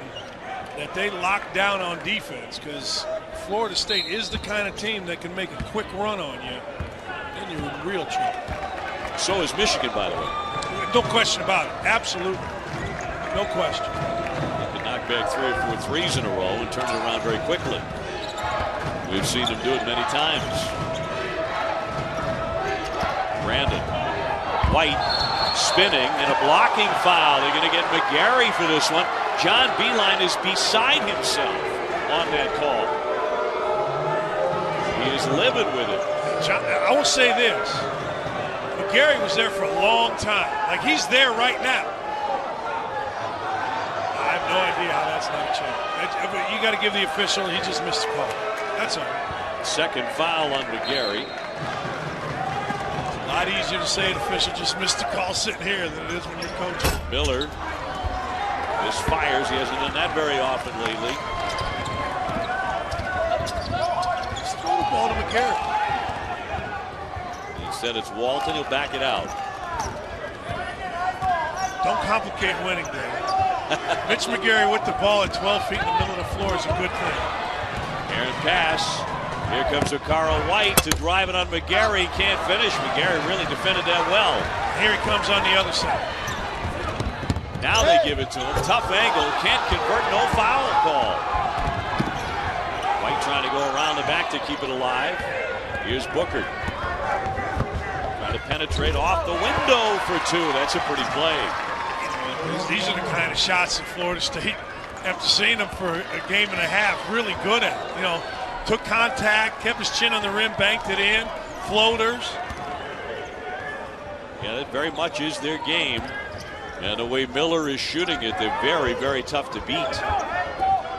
that they lock down on defense, because Florida State is the kind of team that can make a quick run on you, and you're in real trouble. So is Michigan, by the way. No question about it. Absolutely. No question. They could knock back 3 or 4 threes in a row and turn it around very quickly. We've seen them do it many times. Brandon. White spinning and a blocking foul. They're going to get McGary for this one. John Beilein is beside himself on that call. He is livid with it. John, I will say this. McGary was there for a long time. Like, he's there right now. I have no idea how that's not a change. You got to give the official, he just missed the call. That's all. Second foul on McGary. A lot easier to say an official just missed the call sitting here than it is when you're coaching. Miller misfires. He hasn't done that very often lately. Just throw the ball to McGary. Said it's Walton, he'll back it out. Don't complicate winning, Dave. Mitch McGary with the ball at 12 feet in the middle of the floor is a good thing. Aaron pass. Here comes a Carl White to drive it on McGary. Can't finish. McGary really defended that well. Here he comes on the other side. Now they give it to him. Tough angle. Can't convert. No foul call. White trying to go around the back to keep it alive. Here's Booker. To penetrate off the window for 2. That's a pretty play. These are the kind of shots that Florida State, after seeing them for a game and a half, really good at. You know, took contact, kept his chin on the rim, banked it in, floaters. Yeah, that very much is their game. And the way Miller is shooting it, they're very, very tough to beat.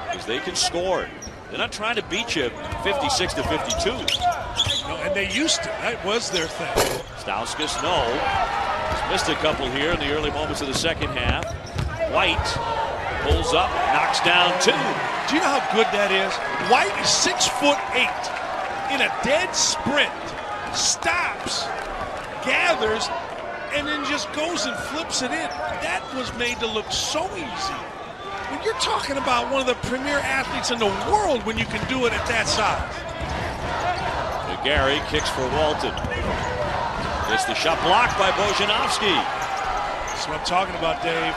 Because they can score. They're not trying to beat you 56 to 52. No, and they used to. That was their thing. Stauskas, no. He's missed a couple here in the early moments of the second half. White pulls up, knocks down 2. Do you know how good that is? White is 6'8" in a dead sprint, stops, gathers, and then just goes and flips it in. That was made to look so easy. When you're talking about one of the premier athletes in the world when you can do it at that size. McGarry kicks for Walton. Gets the shot blocked by Bojanovsky. That's what I'm talking about, Dave.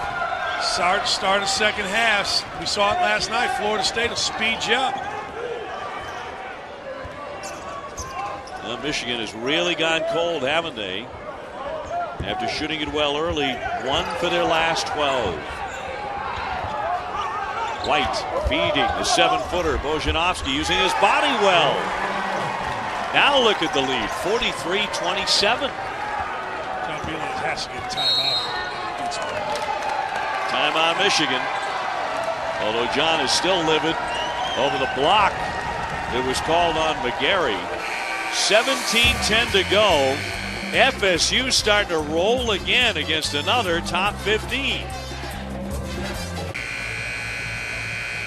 Start of second half. We saw it last night. Florida State will speed you up. Well, Michigan has really gone cold, haven't they? After shooting it well early, 1 for their last 12. White feeding the 7-footer. Bojanovsky using his body well. Now look at the lead, 43-27. John Beilein has to get a timeout. Timeout Michigan. Although John is still livid over the block that was called on McGarry. 17-10 to go. FSU starting to roll again against another top 15.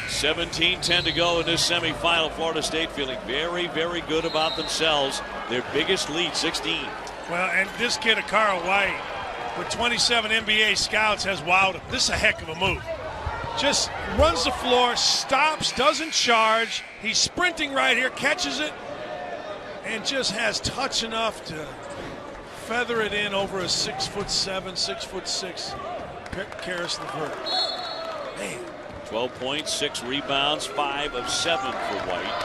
17-10 to go in this semifinal. Florida State feeling very, very good about themselves. Their biggest lead, 16. Well, and this kid, Akara White, with 27 NBA scouts, has wowed him. This is a heck of a move. Just runs the floor, stops, doesn't charge. He's sprinting right here, catches it, and just has touch enough to feather it in over a 6'7", 6'6" Karis LeVert. Man. 12 points, 6 rebounds, 5 of 7 for White.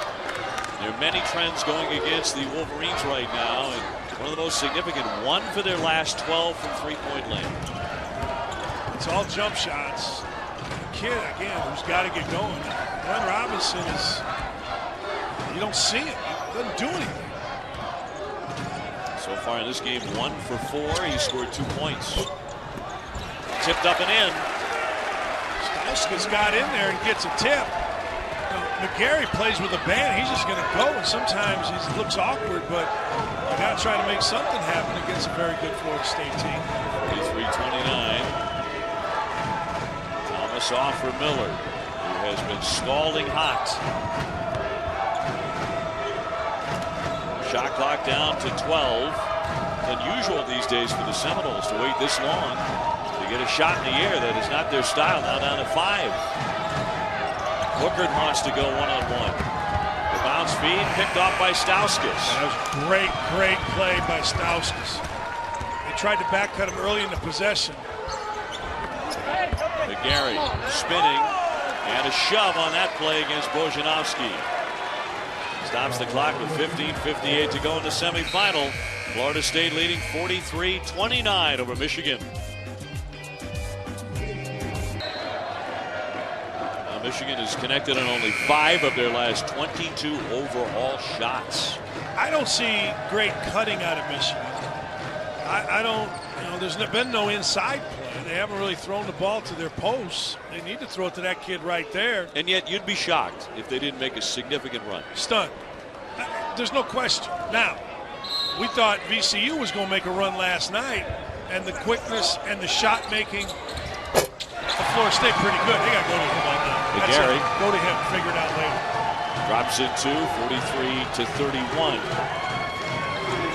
There are many trends going against the Wolverines right now, and one of the most significant, 1 for their last 12 from three-point land. It's all jump shots. The kid, again, who's got to get going. Glenn Robinson is, you don't see it. He doesn't do anything. So far in this game, 1 for 4. He scored 2 points. Tipped up and in. Stauskas got in there and gets a tip. McGarry plays with a band. He's just going to go, and sometimes he looks awkward, but you got to try to make something happen against a very good Florida State team. 43-29. Thomas off for Miller, who has been scalding hot. Shot clock down to 12. It's unusual these days for the Seminoles to wait this long to get a shot in the air. That is not their style. Now down to 5. Booker wants to go one-on-one. The bounce feed picked off by Stauskas. That was great play by Stauskas. They tried to back cut him early in the possession. McGarry spinning and a shove on that play against Bojanovsky. Stops the clock with 15:58 to go in the semifinal. Florida State leading 43-29 over Michigan. Michigan is connected on only 5 of their last 22 overall shots. I don't see great cutting out of Michigan. I don't, there's been no inside play. They haven't really thrown the ball to their posts. They need to throw it to that kid right there. And yet you'd be shocked if they didn't make a significant run. Stunned. There's no question. Now, we thought VCU was going to make a run last night, and the quickness and the shot making of Florida State pretty good. They got to go to him on that. McGarry. Go to him, figure it out later. Drops it to 43-31.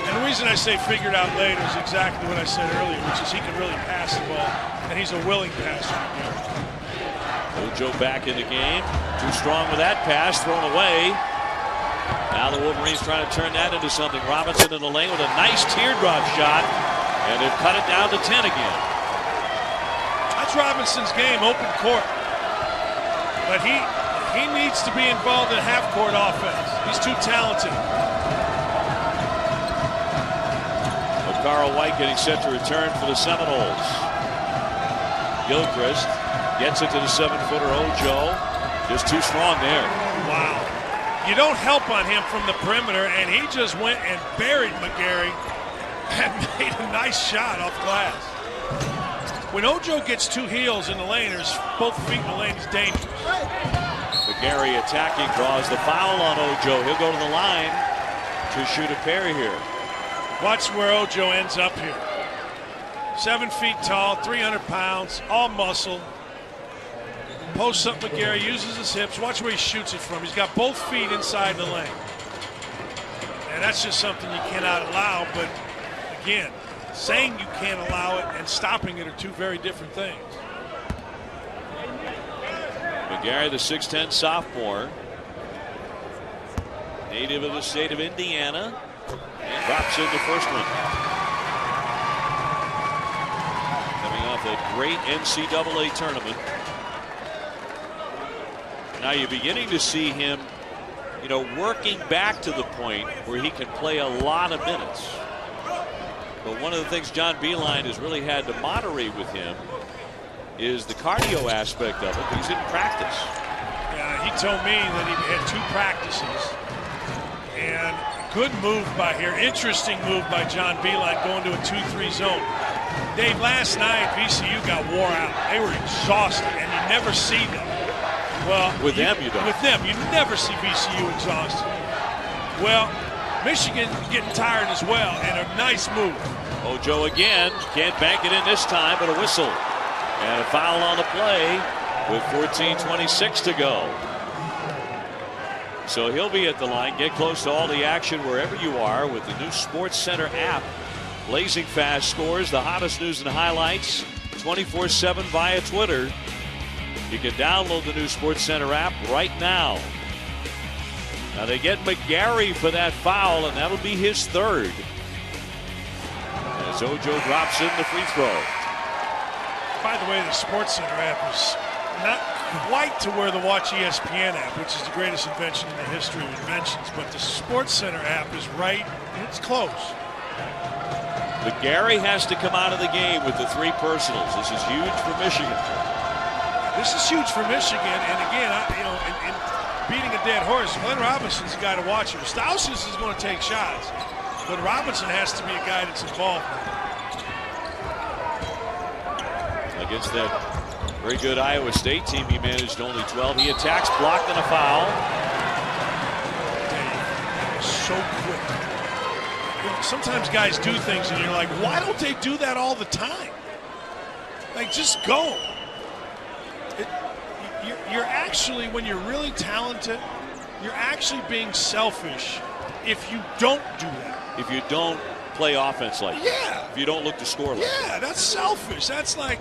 And the reason I say figured out later is exactly what I said earlier, which is he can really pass the ball, and he's a willing passer. Ojo back in the game. Too strong with that pass, thrown away. Now the Wolverines trying to turn that into something. Robinson in the lane with a nice teardrop shot, and they've cut it down to 10 again. That's Robinson's game, open court. But he needs to be involved in half-court offense. He's too talented. Akara White getting set to return for the Seminoles. Gilchrist gets it to the 7-footer Ojo. Just too strong there. Wow. You don't help on him from the perimeter, and he just went and buried McGarry and made a nice shot off glass. When Ojo gets two heels in the lane, there's both feet in the lane, is dangerous. McGarry attacking, draws the foul on Ojo. He'll go to the line to shoot a pair here. Watch where Ojo ends up here. 7 feet tall, 300 pounds, all muscle. Posts up McGarry, uses his hips. Watch where he shoots it from. He's got both feet inside the lane. And that's just something you cannot allow. But again, saying you can't allow it and stopping it are two very different things. McGarry, the 6'10 sophomore, native of the state of Indiana, and drops in the first one. Coming off a great NCAA tournament. Now you're beginning to see him, working back to the point where he can play a lot of minutes. But one of the things John Beilein has really had to moderate with him is the cardio aspect of it. He's in practice. Yeah, he told me that he had 2 practices. And good move by here. Interesting move by John Beilein going to a 2-3 zone. Dave, last night VCU got wore out. They were exhausted, and you never see them. Well, with them you don't. With them, you never see VCU exhausted. Well, Michigan getting tired as well, and a nice move. Ojo again, can't bank it in this time, but a whistle. And a foul on the play with 14:26 to go. So he'll be at the line. Get close to all the action wherever you are with the new Sports Center app. Blazing fast scores, the hottest news and highlights 24/7 via Twitter. You can download the new Sports Center app right now. Now they get McGarry for that foul, and that'll be his 3rd. As Ojo drops in the free throw. By the way, the Sports Center app is not quite to where the Watch ESPN app, which is the greatest invention in the history of inventions, but the Sports Center app is right. It's close. McGarry has to come out of the game with the 3 personals. This is huge for Michigan. This is huge for Michigan, and again, in beating a dead horse, Glenn Robinson's the guy to watch here. Stauskas is going to take shots, but Robinson has to be a guy that's involved. Against that very good Iowa State team, he managed only 12. He attacks, blocked, and a foul. So quick. Sometimes guys do things, and you're like, why don't they do that all the time? Like, just go. You're actually, when you're really talented, you're actually being selfish if you don't do that. If you don't play offense like that. If you don't look to score like that. Yeah, that's selfish. That's like,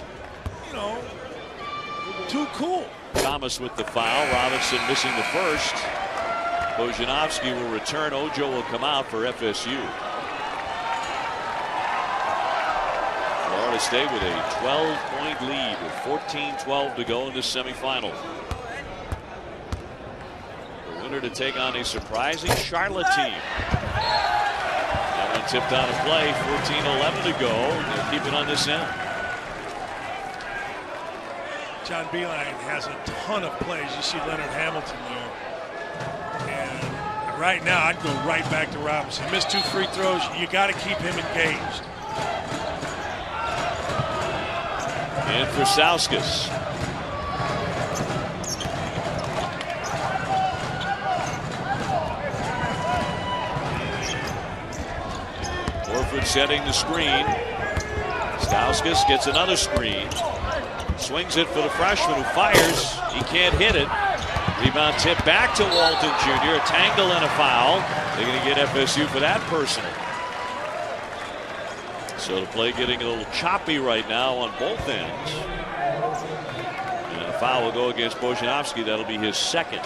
too cool. Thomas with the foul. Robinson missing the first. Bojanovsky will return. Ojo will come out for FSU. Florida State with a 12-point lead with 14-12 to go in this semifinal. The winner to take on a surprising Charlotte team. That one tipped on a play. 14-11 to go. They'll keep it on this end. John Beilein has a ton of plays. You see Leonard Hamilton there. And right now, I'd go right back to Robinson. He missed 2 free throws. You got to keep him engaged. And for Stauskas. Horford setting the screen. Stauskas gets another screen. Swings it for the freshman who fires. He can't hit it. Rebound tip back to Walton Jr. A tangle and a foul. They're going to get FSU for that personal. So the play getting a little choppy right now on both ends. And a foul will go against Bojanovsky. That'll be his 2nd.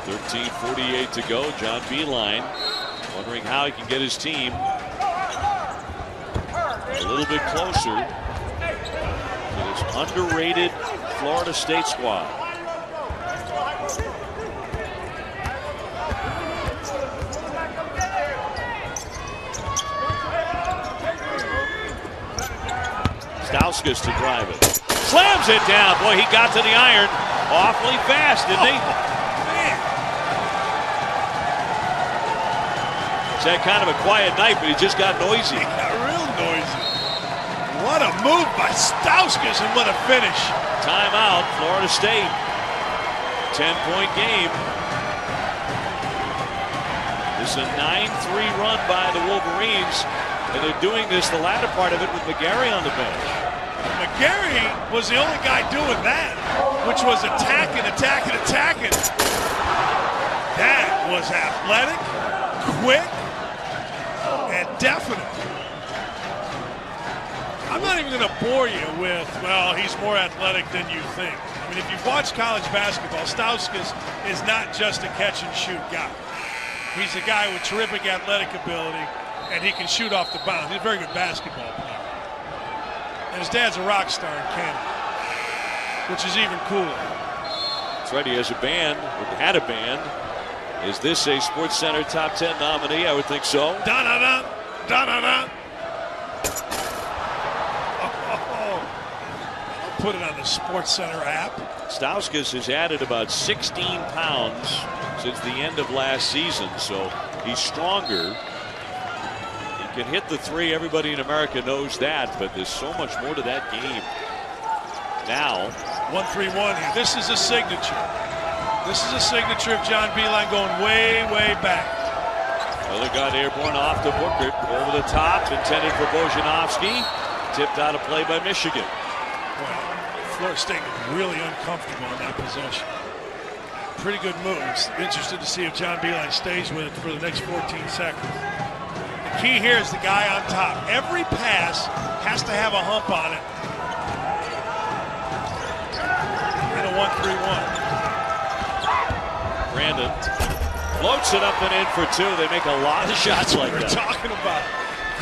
13:48 to go. John Beilein wondering how he can get his team a little bit closer to this underrated Florida State squad. Stauskas to drive it. Slams it down. Boy, he got to the iron awfully fast, didn't he? Man. He's had kind of a quiet night, but he just got noisy. He got real noisy. What a move by Stauskas, and what a finish. Timeout, Florida State. 10-point game. This is a 9-3 run by the Wolverines, and they're doing this, the latter part of it, with McGarry on the bench. McGarry was the only guy doing that, which was attacking. That was athletic, quick, and definite. I'm not even going to bore you with, well, he's more athletic than you think. I mean, if you've watched college basketball, Stauskas is not just a catch-and-shoot guy. He's a guy with terrific athletic ability, and he can shoot off the bounce. He's a very good basketball player. And his dad's a rock star in Canada, which is even cooler. That's right, he has a band, or had a band. Is this a Sports Center Top 10 nominee? I would think so. Da-da-da, da-da-da. I'll put it on the Sports Center app. Stauskas has added about 16 pounds since the end of last season, so he's stronger. He can hit the three. Everybody in America knows that, but there's so much more to that game. Now 1-3-1 here. This is a signature. This is a signature of John Beilein going way, way back. Another got airborne off to Booker. Over the top, intended for Bojanovsky. Tipped out of play by Michigan. Well, Florida State was really uncomfortable in that possession. Pretty good moves. Interested to see if John Beilein stays with it for the next 14 seconds. The key here is the guy on top. Every pass has to have a hump on it. And a 1-3-1. Brandon floats it up and in for two. They make a lot of shots like that. We're talking about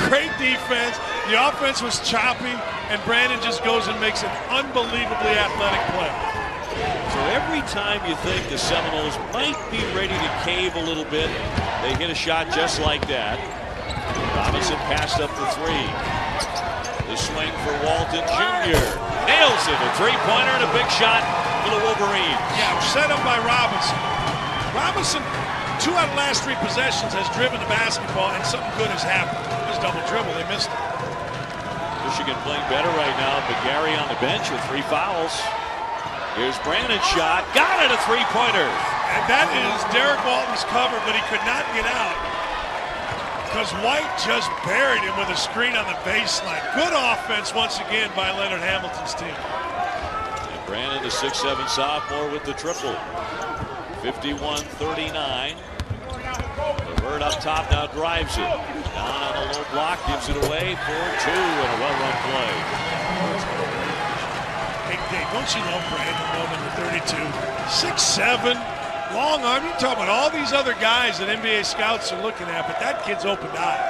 great defense. The offense was choppy, and Brandon just goes and makes an unbelievably athletic play. So every time you think the Seminoles might be ready to cave a little bit, they hit a shot just like that. Robinson passed up the three. The swing for Walton Jr. Nails it. A three-pointer and a big shot for the Wolverines. Yeah, set up by Robinson. Robinson, 2 out of the last 3 possessions, has driven the basketball, and something good has happened. His double dribble, they missed it. Michigan playing better right now. McGarry on the bench with 3 fouls. Here's Brandon's shot. Got it, a three-pointer. And that is Derek Walton's cover, but he could not get out because White just buried him with a screen on the baseline. Good offense once again by Leonard Hamilton's team. And Brandon, the 6'7" sophomore, with the triple. 51-39. LeVert up top now drives it. Down on a low block, gives it away for 2 and a well-run play. Hey, Dave, don't you love Brandon, number 32? 6'7", long arm. You talk about all these other guys that NBA scouts are looking at, but that kid's opened eyes.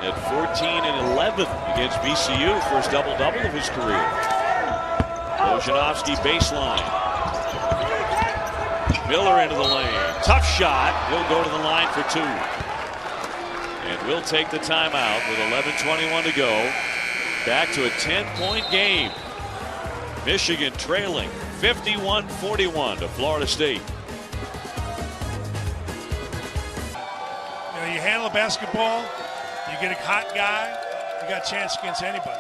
At 14 and 11 against VCU, first double-double of his career. Bojanovsky baseline. Miller into the lane. Tough shot. He'll go to the line for 2. And we'll take the timeout with 11:21 to go. Back to a 10-point game. Michigan trailing 51-41 to Florida State. You know, you handle a basketball, you get a hot guy, you got a chance against anybody.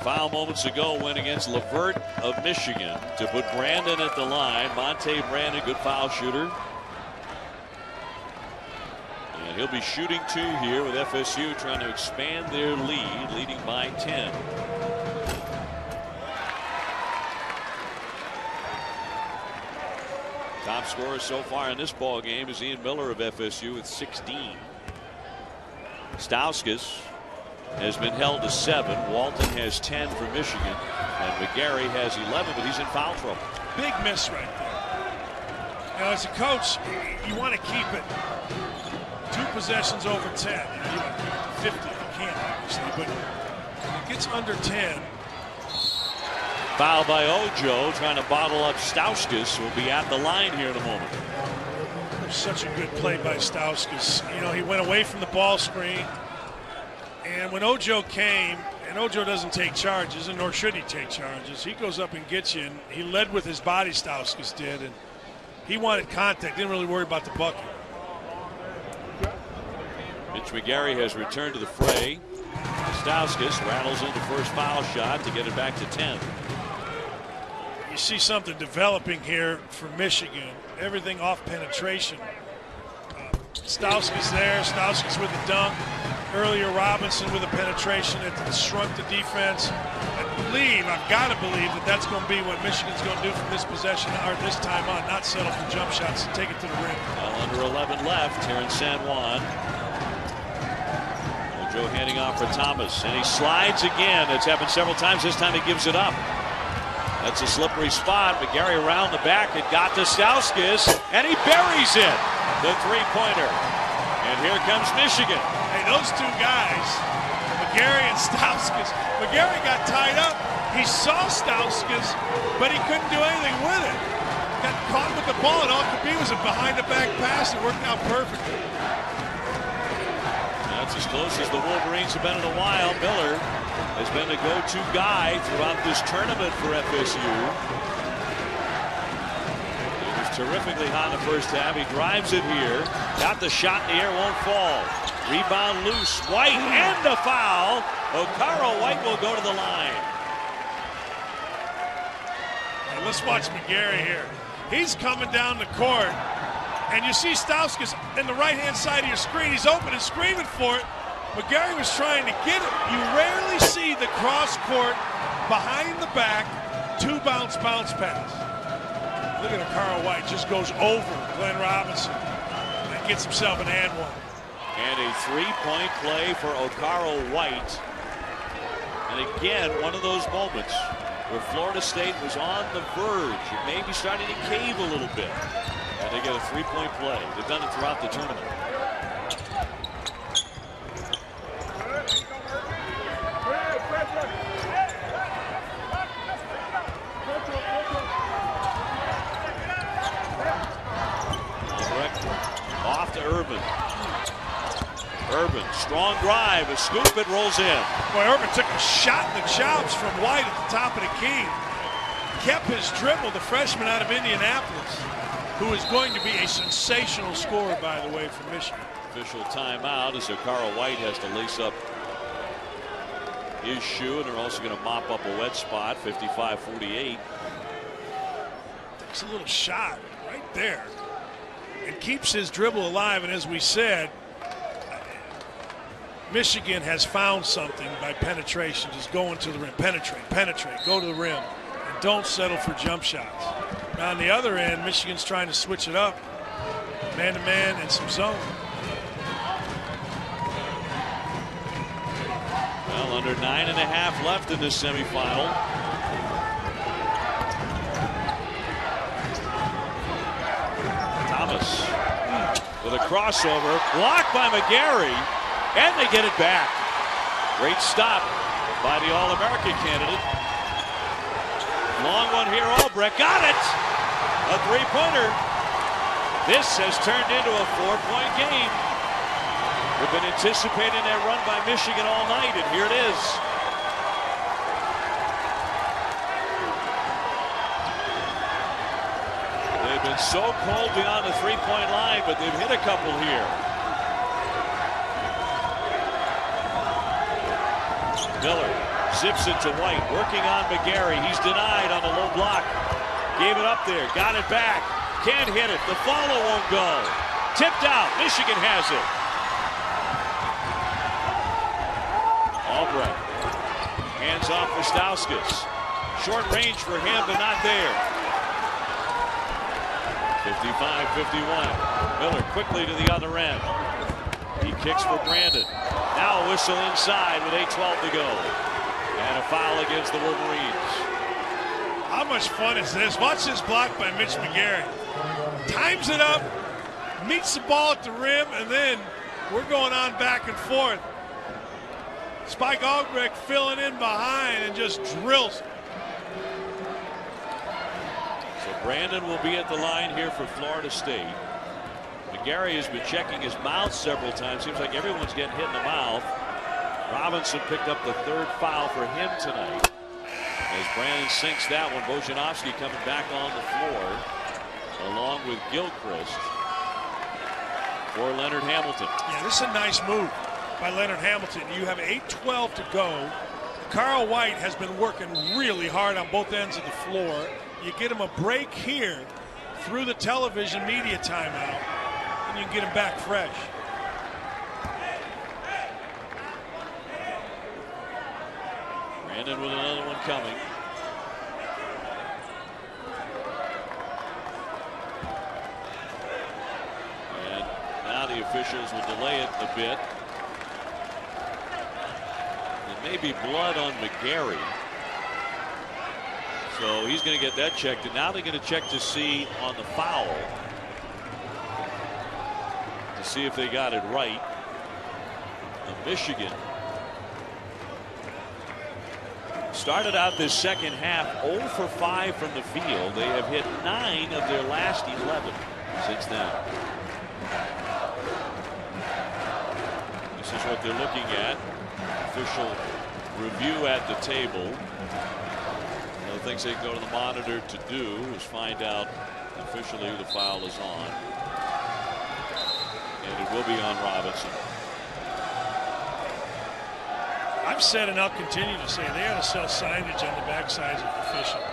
Foul moments ago went against LeVert of Michigan to put Brandon at the line. Monte Brandon, good foul shooter. And he'll be shooting 2 here with FSU trying to expand their lead, leading by 10. Top scorer so far in this ball game is Ian Miller of FSU with 16. Stauskas has been held to 7. Walton has 10 for Michigan, and McGarry has 11, but he's in foul trouble. Big miss right there. You know, as a coach, you want to keep it 2 possessions over 10. You know, you want to keep it to 50 if you can, obviously, but when it gets under 10. Foul by Ojo, trying to bottle up Stauskas, who will be at the line here in a moment. Such a good play by Stauskas. You know, he went away from the ball screen. And when Ojo came, And Ojo doesn't take charges, and nor should he take charges. He goes up and gets you, and he led with his body, Stauskas did, and he wanted contact, didn't really worry about the bucket. Mitch McGarry has returned to the fray. Stauskas rattles in the first foul shot to get it back to 10. You see something developing here for Michigan. Everything off penetration. Stauskas there. Stauskas with the dunk. Earlier, Robinson with a penetration that shrunk the defense. I've got to believe that that's going to be what Michigan's going to do from this possession, or this time on, not settle for jump shots and take it to the rim. Well, under 11 left here in San Juan. Ojo handing off for Thomas, and he slides again. It's happened several times. This time he gives it up. That's a slippery spot. McGarry around the back. It got to Stauskas, and he buries it. The three-pointer. And here comes Michigan. Hey, those two guys, McGarry and Stauskas. McGarry got tied up. He saw Stauskas, but he couldn't do anything with it. Got caught with the ball, and all it could be was a behind-the-back pass. It worked out perfectly. That's as close as the Wolverines have been in a while. Miller has been the go-to guy throughout this tournament for FSU. He was terrifically hot in the first half. He drives it here. Got the shot in the air, won't fall. Rebound loose. White and a foul. Okaro White will go to the line. Now let's watch McGarry here. He's coming down the court, and you see Stauskas in the right-hand side of your screen. He's open and screaming for it. McGarry was trying to get it. You rarely see the cross-court, behind the back, two-bounce pass. Look at Okaro White. Just goes over Glenn Robinson and gets himself an and one. And a three-point play for Okaro White. And again, one of those moments where Florida State was on the verge of maybe starting to cave a little bit. And they get a three-point play. They've done it throughout the tournament. Off to Urban. Urban, strong drive, a scoop, it rolls in. Boy, Urban took a shot in the chops from White at the top of the key. Kept his dribble, the freshman out of Indianapolis, who is going to be a sensational scorer, by the way, for Michigan. Official timeout as Okaro White has to lace up his shoe, and they're also going to mop up a wet spot, 55-48. Takes a little shot right there and keeps his dribble alive, and as we said, Michigan has found something by penetration, just going to the rim, penetrate, go to the rim, and don't settle for jump shots. Now on the other end, Michigan's trying to switch it up, man-to-man and some zone. Well, under 9.5 left in this semifinal. Thomas with a crossover, blocked by McGarry. And they get it back. Great stop by the All-American candidate. Long one here, Albrecht got it. A three-pointer. This has turned into a 4-point game. We've been anticipating that run by Michigan all night, and here it is. They've been so cold beyond the three-point line, but they've hit a couple here. Miller zips it to White, working on McGarry. He's denied on the low block. Gave it up there, got it back. Can't hit it. The follow won't go. Tipped out. Michigan has it. Albrecht. Hands off for Stauskas. Short range for him, but not there. 55-51. Miller quickly to the other end. He kicks for Brandon. Now a whistle inside with 8:12 to go. And a foul against the Wolverines. How much fun is this? Watch this block by Mitch McGarry. Times it up, meets the ball at the rim, and then we're going on back and forth. Spike Albrecht filling in behind and just drills it. So Brandon will be at the line here for Florida State. McGarry has been checking his mouth several times. Seems like everyone's getting hit in the mouth. Robinson picked up the third foul for him tonight. As Brandon sinks that one, Bojanovski coming back on the floor along with Gilchrist for Leonard Hamilton. Yeah, this is a nice move by Leonard Hamilton. You have 8:12 to go. Carl White has been working really hard on both ends of the floor. You get him a break here through the television media timeout, and you can get him back fresh. Brandon with another one coming. And now the officials will delay it a bit. There may be blood on McGarry. So he's going to get that checked. And now they're going to check to see on the foul to see if they got it right. And Michigan started out this second half 0 for 5 from the field. They have hit 9 of their last 11 since then. This is what they're looking at. Official review at the table. One of the things they go to the monitor to do is find out officially who the foul is on. And it will be on Robinson. I've said, and I'll continue to say, they ought to sell signage on the backsides of officials.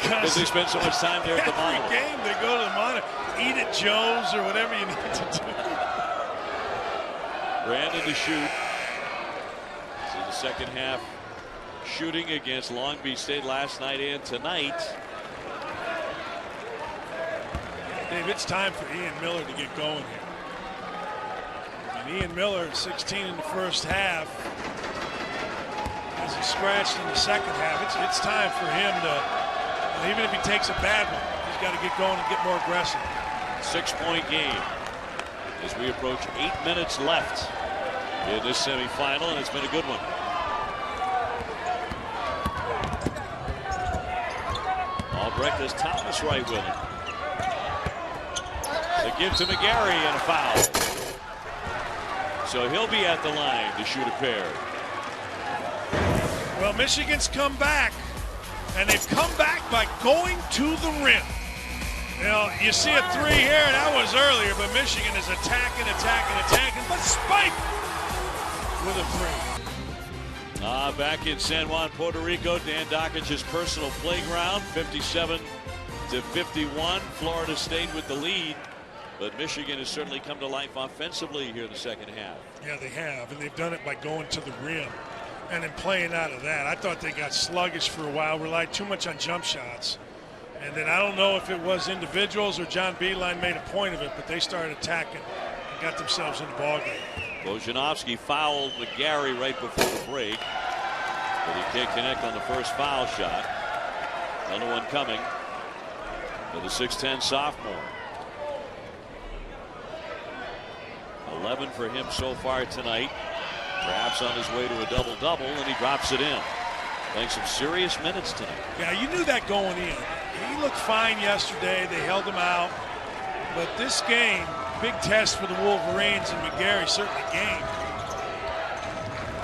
Because they spend so much time there at the monitor. Every game they go to the monitor. Eat at Joe's or whatever you need to do. Brandon to shoot. So the second half shooting against Long Beach State last night and tonight. Dave, it's time for Ian Miller to get going here. Ian Miller, 16 in the first half, as he scratched in the second half. It's time for him to, even if he takes a bad one, he's got to get going and get more aggressive. 6-point game as we approach 8 minutes left in this semifinal, and it's been a good one. Albrecht has Thomas right with him. They give to McGarry and a foul. So he'll be at the line to shoot a pair. Well, Michigan's come back, and they've come back by going to the rim. You know, you see a three here, and that was earlier, but Michigan is attacking, but Spike with a three. Back in San Juan, Puerto Rico, Dan Dockich's personal playground, 57-51. Florida State with the lead. But Michigan has certainly come to life offensively here in the second half. Yeah, they have, and they've done it by going to the rim and then playing out of that. I thought they got sluggish for a while, relied too much on jump shots. And then I don't know if it was individuals or John Beilein made a point of it, but they started attacking and got themselves in the ballgame. Bojanovski fouled McGarry right before the break, but he can't connect on the first foul shot. Another one coming for the 6'10 sophomore. 11 for him so far tonight. Perhaps on his way to a double-double, and he drops it in. Playing some serious minutes tonight. Yeah, you knew that going in. He looked fine yesterday. They held him out. But this game, big test for the Wolverines, and McGarry certainly gained.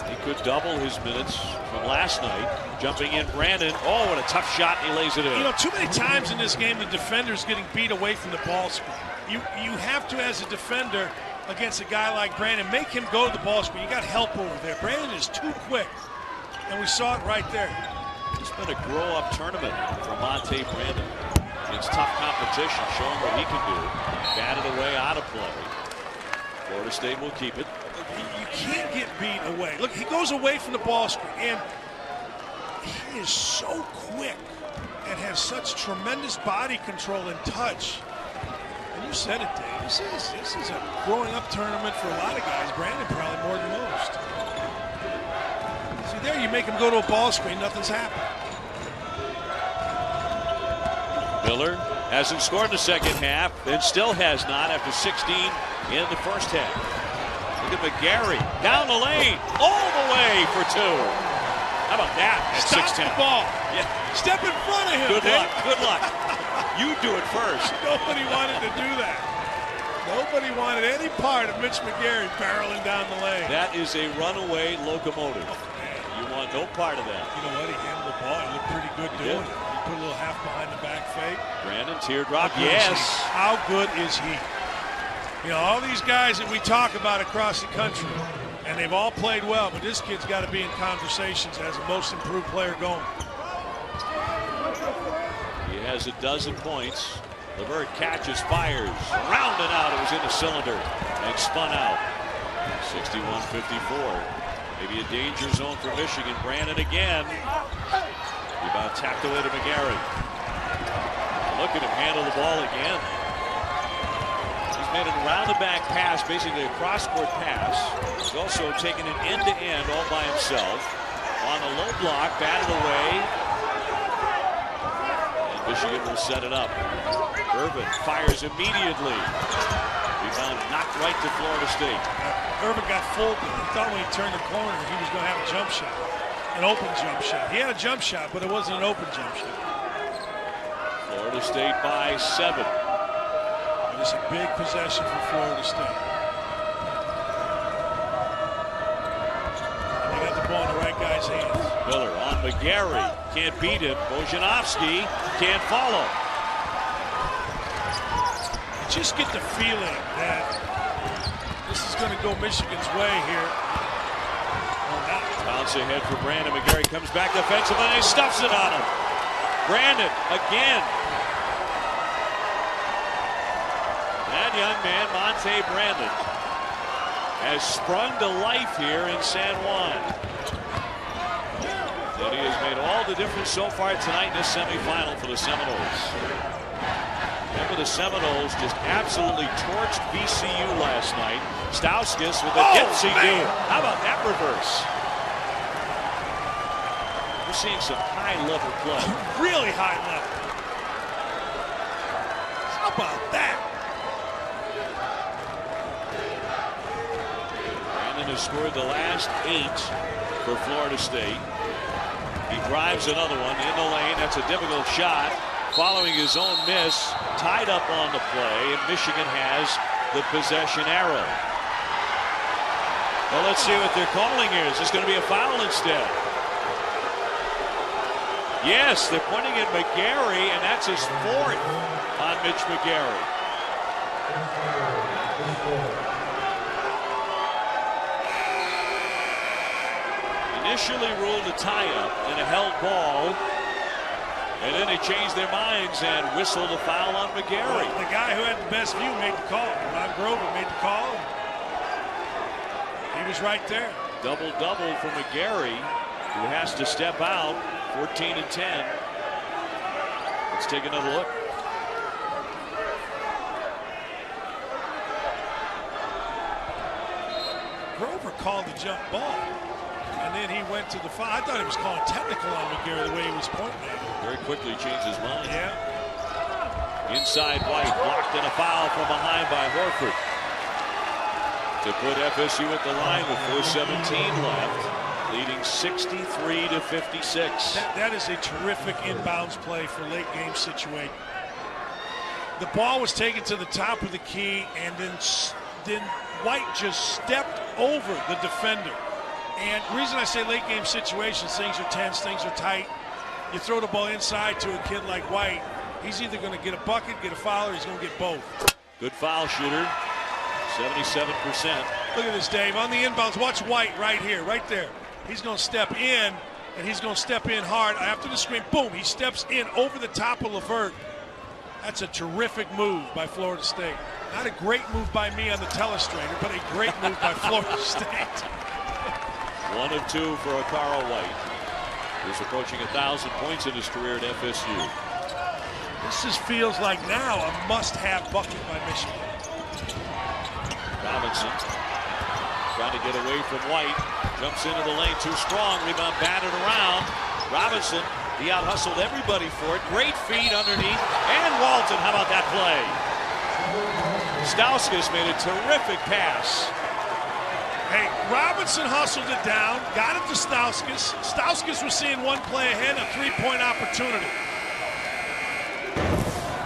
He could double his minutes from last night. Jumping in, Brandon. Oh, what a tough shot, and he lays it in. You know, too many times in this game, the defender's getting beat away from the ball screen. You have to, as a defender, against a guy like Brandon, make him go to the ball screen. You got help over there. Brandon is too quick, and we saw it right there. It's been a grow-up tournament for Monte Brandon. It's tough competition, showing what he can do. Batted away, out of play. Florida State will keep it. You can't get beat away. Look, he goes away from the ball screen, and he is so quick and has such tremendous body control and touch. And you said it, Dave. This is a growing-up tournament for a lot of guys. Brandon probably more than most. See, there you make him go to a ball screen, nothing's happened. Miller hasn't scored in the second half and still has not after 16 in the first half. Look at McGarry down the lane, all the way for two. How about that? At Stop 6'10". the ball. Yeah. Step in front of him. Good Dave. luck. Good luck. You do it first. Nobody wanted to do that. Nobody wanted any part of Mitch McGary barreling down the lane. That is a runaway locomotive. You want no part of that. You know what? He handled the ball. He looked pretty good doing it. He put a little half behind the back fake. Brandon teardrop. Yes. How good is he? You know, all these guys that we talk about across the country, and they've all played well, but this kid's got to be in conversations as the most improved player going. He has a dozen points. LeVert catches, fires, round and out. It was in the cylinder and spun out. 61-54. Maybe a danger zone for Michigan. Brandon again. Rebound tapped away to McGary. Look at him handle the ball again. He's made a round-the-back pass, basically a cross-court pass. He's also taken it end-to-end all by himself. On the low block, batted away. And Michigan will set it up. Irvin fires immediately. Rebound knocked right to Florida State. Irvin got fooled. He thought when he turned the corner he was going to have a jump shot, an open jump shot. He had a jump shot, but it wasn't an open jump shot. Florida State by 7. And it's a big possession for Florida State. And they got the ball in the right guy's hands. Miller on McGary. Can't beat him. Bojanowski can't follow. You just get the feeling that this is going to go Michigan's way here. Bounce ahead for Brandon. McGary comes back defensively and he stuffs it on him. Brandon again. That young man, Monte Brandon, has sprung to life here in San Juan. And he has made all the difference so far tonight in this semifinal for the Seminoles. Remember, the Seminoles just absolutely torched VCU last night. Stauskas with a dipsy do. How about that reverse? We're seeing some high-level play. Really high level. How about that? Brandon has scored the last 8 for Florida State. He drives another one in the lane. That's a difficult shot. Following his own miss, tied up on the play, and Michigan has the possession arrow. Well, let's see what they're calling here. Is this going to be a foul instead? Yes, they're pointing at McGary, and that's his 4th on Mitch McGary. Initially ruled a tie-up and a held ball. And then they changed their minds and whistled a foul on McGary. The guy who had the best view made the call. Ron Grover made the call. He was right there. Double-double for McGary, who has to step out. 14 and 10. Let's take another look. Grover called the jump ball. And then he went to the foul. I thought he was calling technical on McGary the way he was pointing at him. Very quickly changed his mind. Yeah. Inside White, blocked in a foul from behind by Horford. To put FSU at the line with 4:17 left, leading 63-56. That is a terrific inbounds play for late game situation. The ball was taken to the top of the key, and then White just stepped over the defender. And the reason I say late game situations, things are tense, things are tight. You throw the ball inside to a kid like White, he's either going to get a bucket, get a foul, or he's going to get both. Good foul shooter, 77%. Look at this, Dave. On the inbounds, watch White right here, right there. He's going to step in, and he's going to step in hard. After the screen, boom, he steps in over the top of LeVert. That's a terrific move by Florida State. Not a great move by me on the telestrator, but a great move by Florida State. 1 of 2 for Okaro White, who's approaching 1,000 points in his career at FSU. This just feels like now a must-have bucket by Michigan. Robinson trying to get away from White. Jumps into the lane too strong. Rebound batted around. Robinson, he out-hustled everybody for it. Great feed underneath. And Walton, how about that play? Stauskas made a terrific pass. Hey, Robinson hustled it down, got it to Stauskas. Stauskas was seeing one play ahead, a three-point opportunity.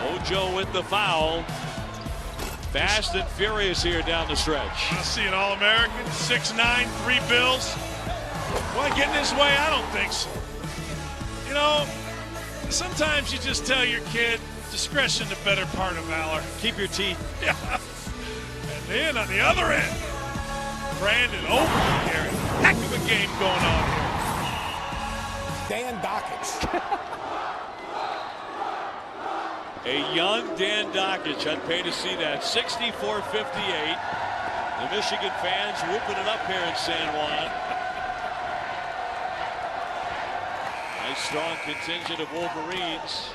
Ojo with the foul. Fast and furious here down the stretch. I see an All-American, 6'9", 3 bills. Will I get in his way? I don't think so. You know, sometimes you just tell your kid, discretion the better part of valor. Keep your teeth. Yeah. And then on the other end, Brandon over McGarry. Heck of a game going on here. Dan Dockich. A young Dan Dockich. I'd pay to see that. 64-58. The Michigan fans whooping it up here in San Juan. Nice strong contingent of Wolverines.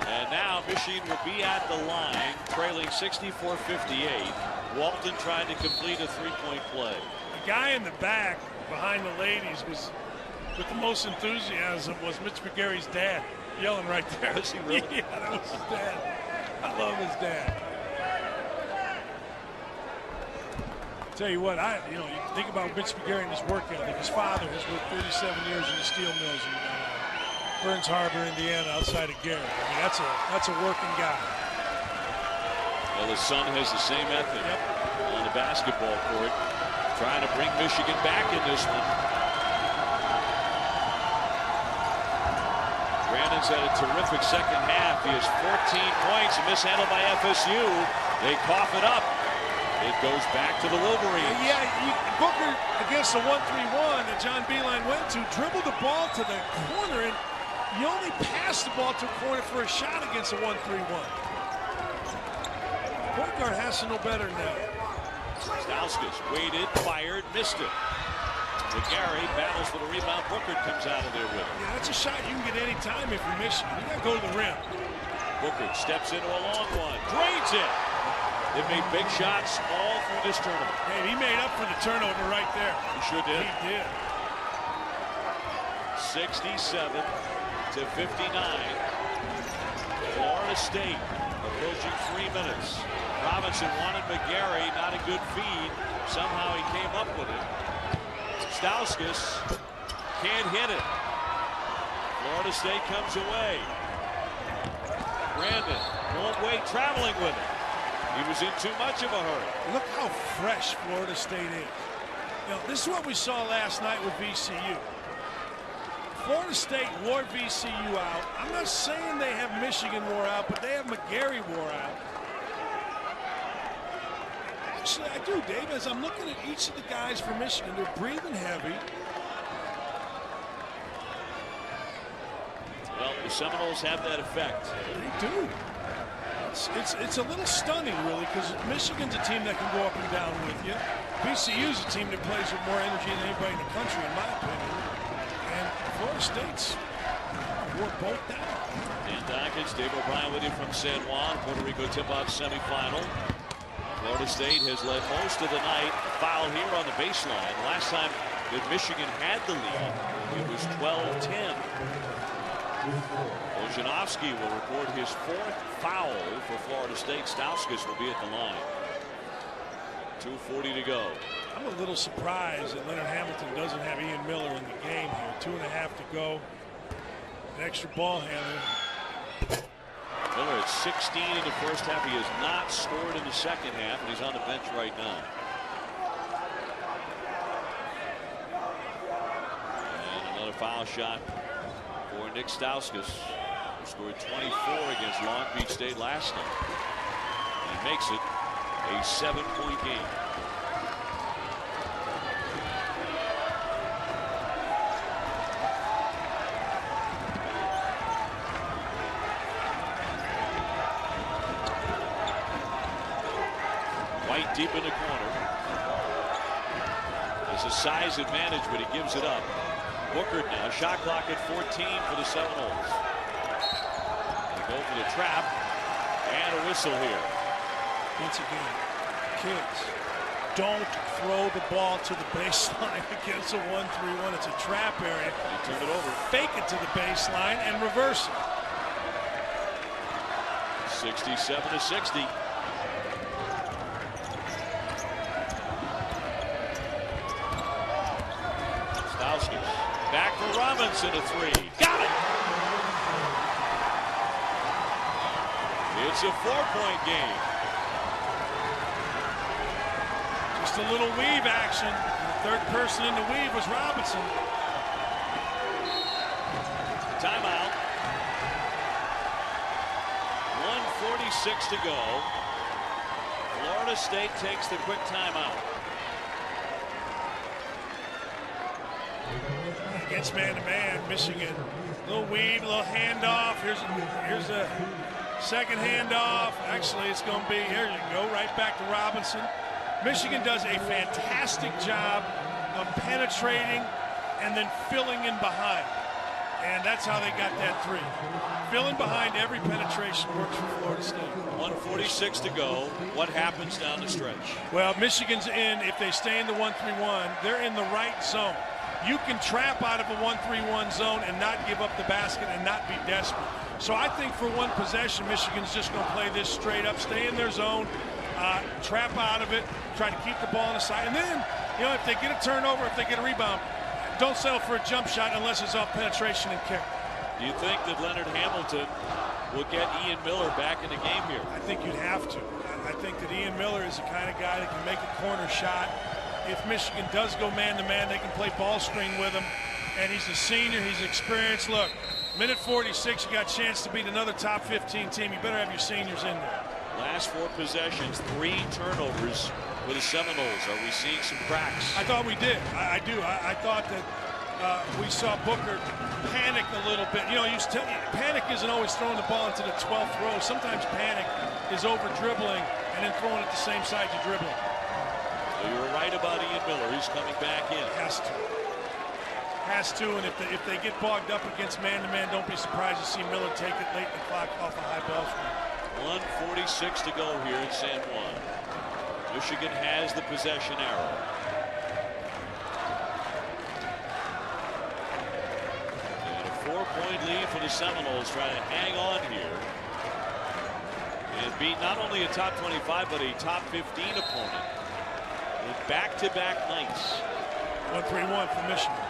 And now Michigan will be at the line, trailing 64-58. Walton tried to complete a three-point play. The guy in the back behind the ladies was, with the most enthusiasm, was Mitch McGarry's dad, yelling right there. Was he really? Yeah, that was his dad. I love his dad. Tell you what, you think about Mitch McGarry and his work ethic. His father has worked 37 years in the steel mills in Burns Harbor, Indiana, outside of Gary. I mean, that's a working guy. Well, his son has the same ethic on the basketball court, trying to bring Michigan back in this one. Brandon's had a terrific second half. He has 14 points, a mishandle by FSU. They cough it up. It goes back to the Wolverines. Yeah, Booker against the 1-3-1 that John Beilein went to, dribbled the ball to the corner, and you only pass the ball to a corner for a shot against a 1-3-1. Point guard has to know better than that. Stauskas waited, fired, missed it. McGarry battles for the rebound. Booker comes out of there with it. Yeah, that's a shot you can get any time if you're Michigan. You got to go to the rim. Booker steps into a long one, drains it. They've made big shots all through this tournament. Hey, he made up for the turnover right there. He sure did. He did. 67-59. Florida State approaching 3 minutes. Robinson wanted McGarry, not a good feed. Somehow he came up with it. Stauskas can't hit it. Florida State comes away. Brandon won't wait, traveling with it. He was in too much of a hurry. Look how fresh Florida State is. You know, this is what we saw last night with VCU. Florida State wore VCU out. I'm not saying they have Michigan wore out, but they have McGarry wore out. Actually, I do, Dave. As I'm looking at each of the guys from Michigan, they're breathing heavy. Well, the Seminoles have that effect. They do. It's a little stunning, really, because Michigan's a team that can go up and down with you. VCU's a team that plays with more energy than anybody in the country, in my opinion. And Florida State's wore both down. Dan Dockich, Dave O'Brien with you from San Juan. Puerto Rico tip-off semifinal. Florida State has led most of the night. Foul here on the baseline. Last time that Michigan had the lead, it was 12-10. Ojanowski will record his 4th foul for Florida State. Stauskas will be at the line. 2:40 to go. I'm a little surprised that Leonard Hamilton doesn't have Ian Miller in the game here. 2.5 to go. An extra ball handler. Miller at 16 in the first half. He has not scored in the second half, and he's on the bench right now. And another foul shot for Nick Stauskas, who scored 24 against Long Beach State last night. And makes it a 7-point game. White deep in the corner. There's a size advantage, but he gives it up. Booker now, shot clock at 14 for the Seminoles. They go for the trap, and a whistle here. Once again, kids, don't throw the ball to the baseline against a 1-3-1. It's a trap area. They turn it over. Fake it to the baseline and reverse it. 67-60. Back for Robinson, a 3. Got it! It's a 4-point game. Just a little weave action. The third person in the weave was Robinson. Timeout. 1:46 to go. Florida State takes the quick timeout. Against man-to-man, Michigan. Little weave, little handoff. Here's a second handoff. Actually, it's going to be, here you go, right back to Robinson. Michigan does a fantastic job of penetrating and then filling in behind. And that's how they got that three. Filling behind every penetration works for Florida State. 1:46 to go. What happens down the stretch? Well, Michigan's in, if they stay in the 1-3-1, they're in the right zone. You can trap out of a 1-3-1 zone and not give up the basket and not be desperate. So I think for one possession, Michigan's just going to play this straight up, stay in their zone, trap out of it, try to keep the ball on the side. And then, you know, if they get a turnover, if they get a rebound, don't settle for a jump shot unless it's off penetration and kick. Do you think that Leonard Hamilton will get Ian Miller back in the game here? I think you'd have to. I think that Ian Miller is the kind of guy that can make a corner shot. If Michigan does go man-to-man, they can play ball screen with him. And he's a senior, he's experienced. Look, minute 46, you got a chance to beat another top 15 team. You better have your seniors in there. Last 4 possessions, 3 turnovers for the Seminoles. Are we seeing some cracks? I thought we did. I do. I thought that we saw Booker panic a little bit. You know, panic isn't always throwing the ball into the 12th row. Sometimes panic is over-dribbling and then throwing it the same side you're dribbling. So you were right about Ian Miller. He's coming back in. Has to, and if they get bogged up against man-to-man, don't be surprised to see Miller take it late in the clock off a high ball screen. 1:46 to go here in San Juan. Michigan has the possession arrow. And a 4-point lead for the Seminoles, trying to hang on here and beat not only a top 25 but a top 15 opponent in back-to-back nights. 1-3-1 for Michigan.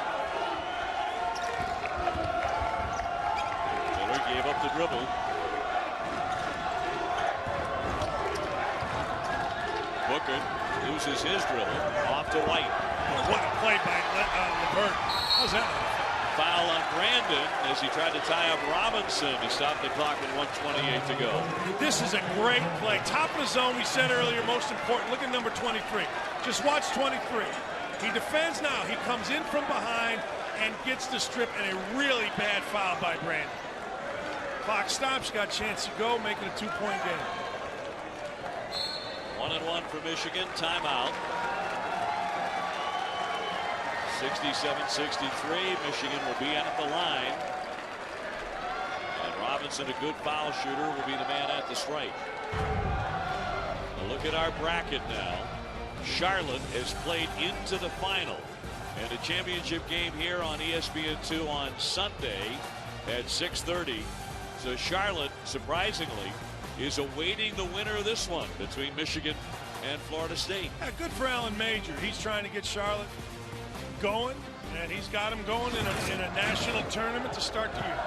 Miller gave up the dribble. Booker loses his dribble off to White. Oh, what a play by LeVert. How's that? Foul on Brandon as he tried to tie up Robinson to stop the clock with 1:28 to go. This is a great play. Top of the zone, we said earlier, most important. Look at number 23. Just watch 23. He defends now. He comes in from behind and gets the strip, and a really bad foul by Brandon. Clock stops, got a chance to go, make it a 2-point game. 1-1 for Michigan. Timeout. 67-63. Michigan will be at the line. And Robinson, a good foul shooter, will be the man at the strike. Now look at our bracket now. Charlotte has played into the final. And a championship game here on ESPN2 on Sunday at 6:30. So Charlotte, surprisingly, is awaiting the winner of this one between Michigan and Florida State. Yeah, good for Alan Major. He's trying to get Charlotte going, and he's got them going in a national tournament to start the year.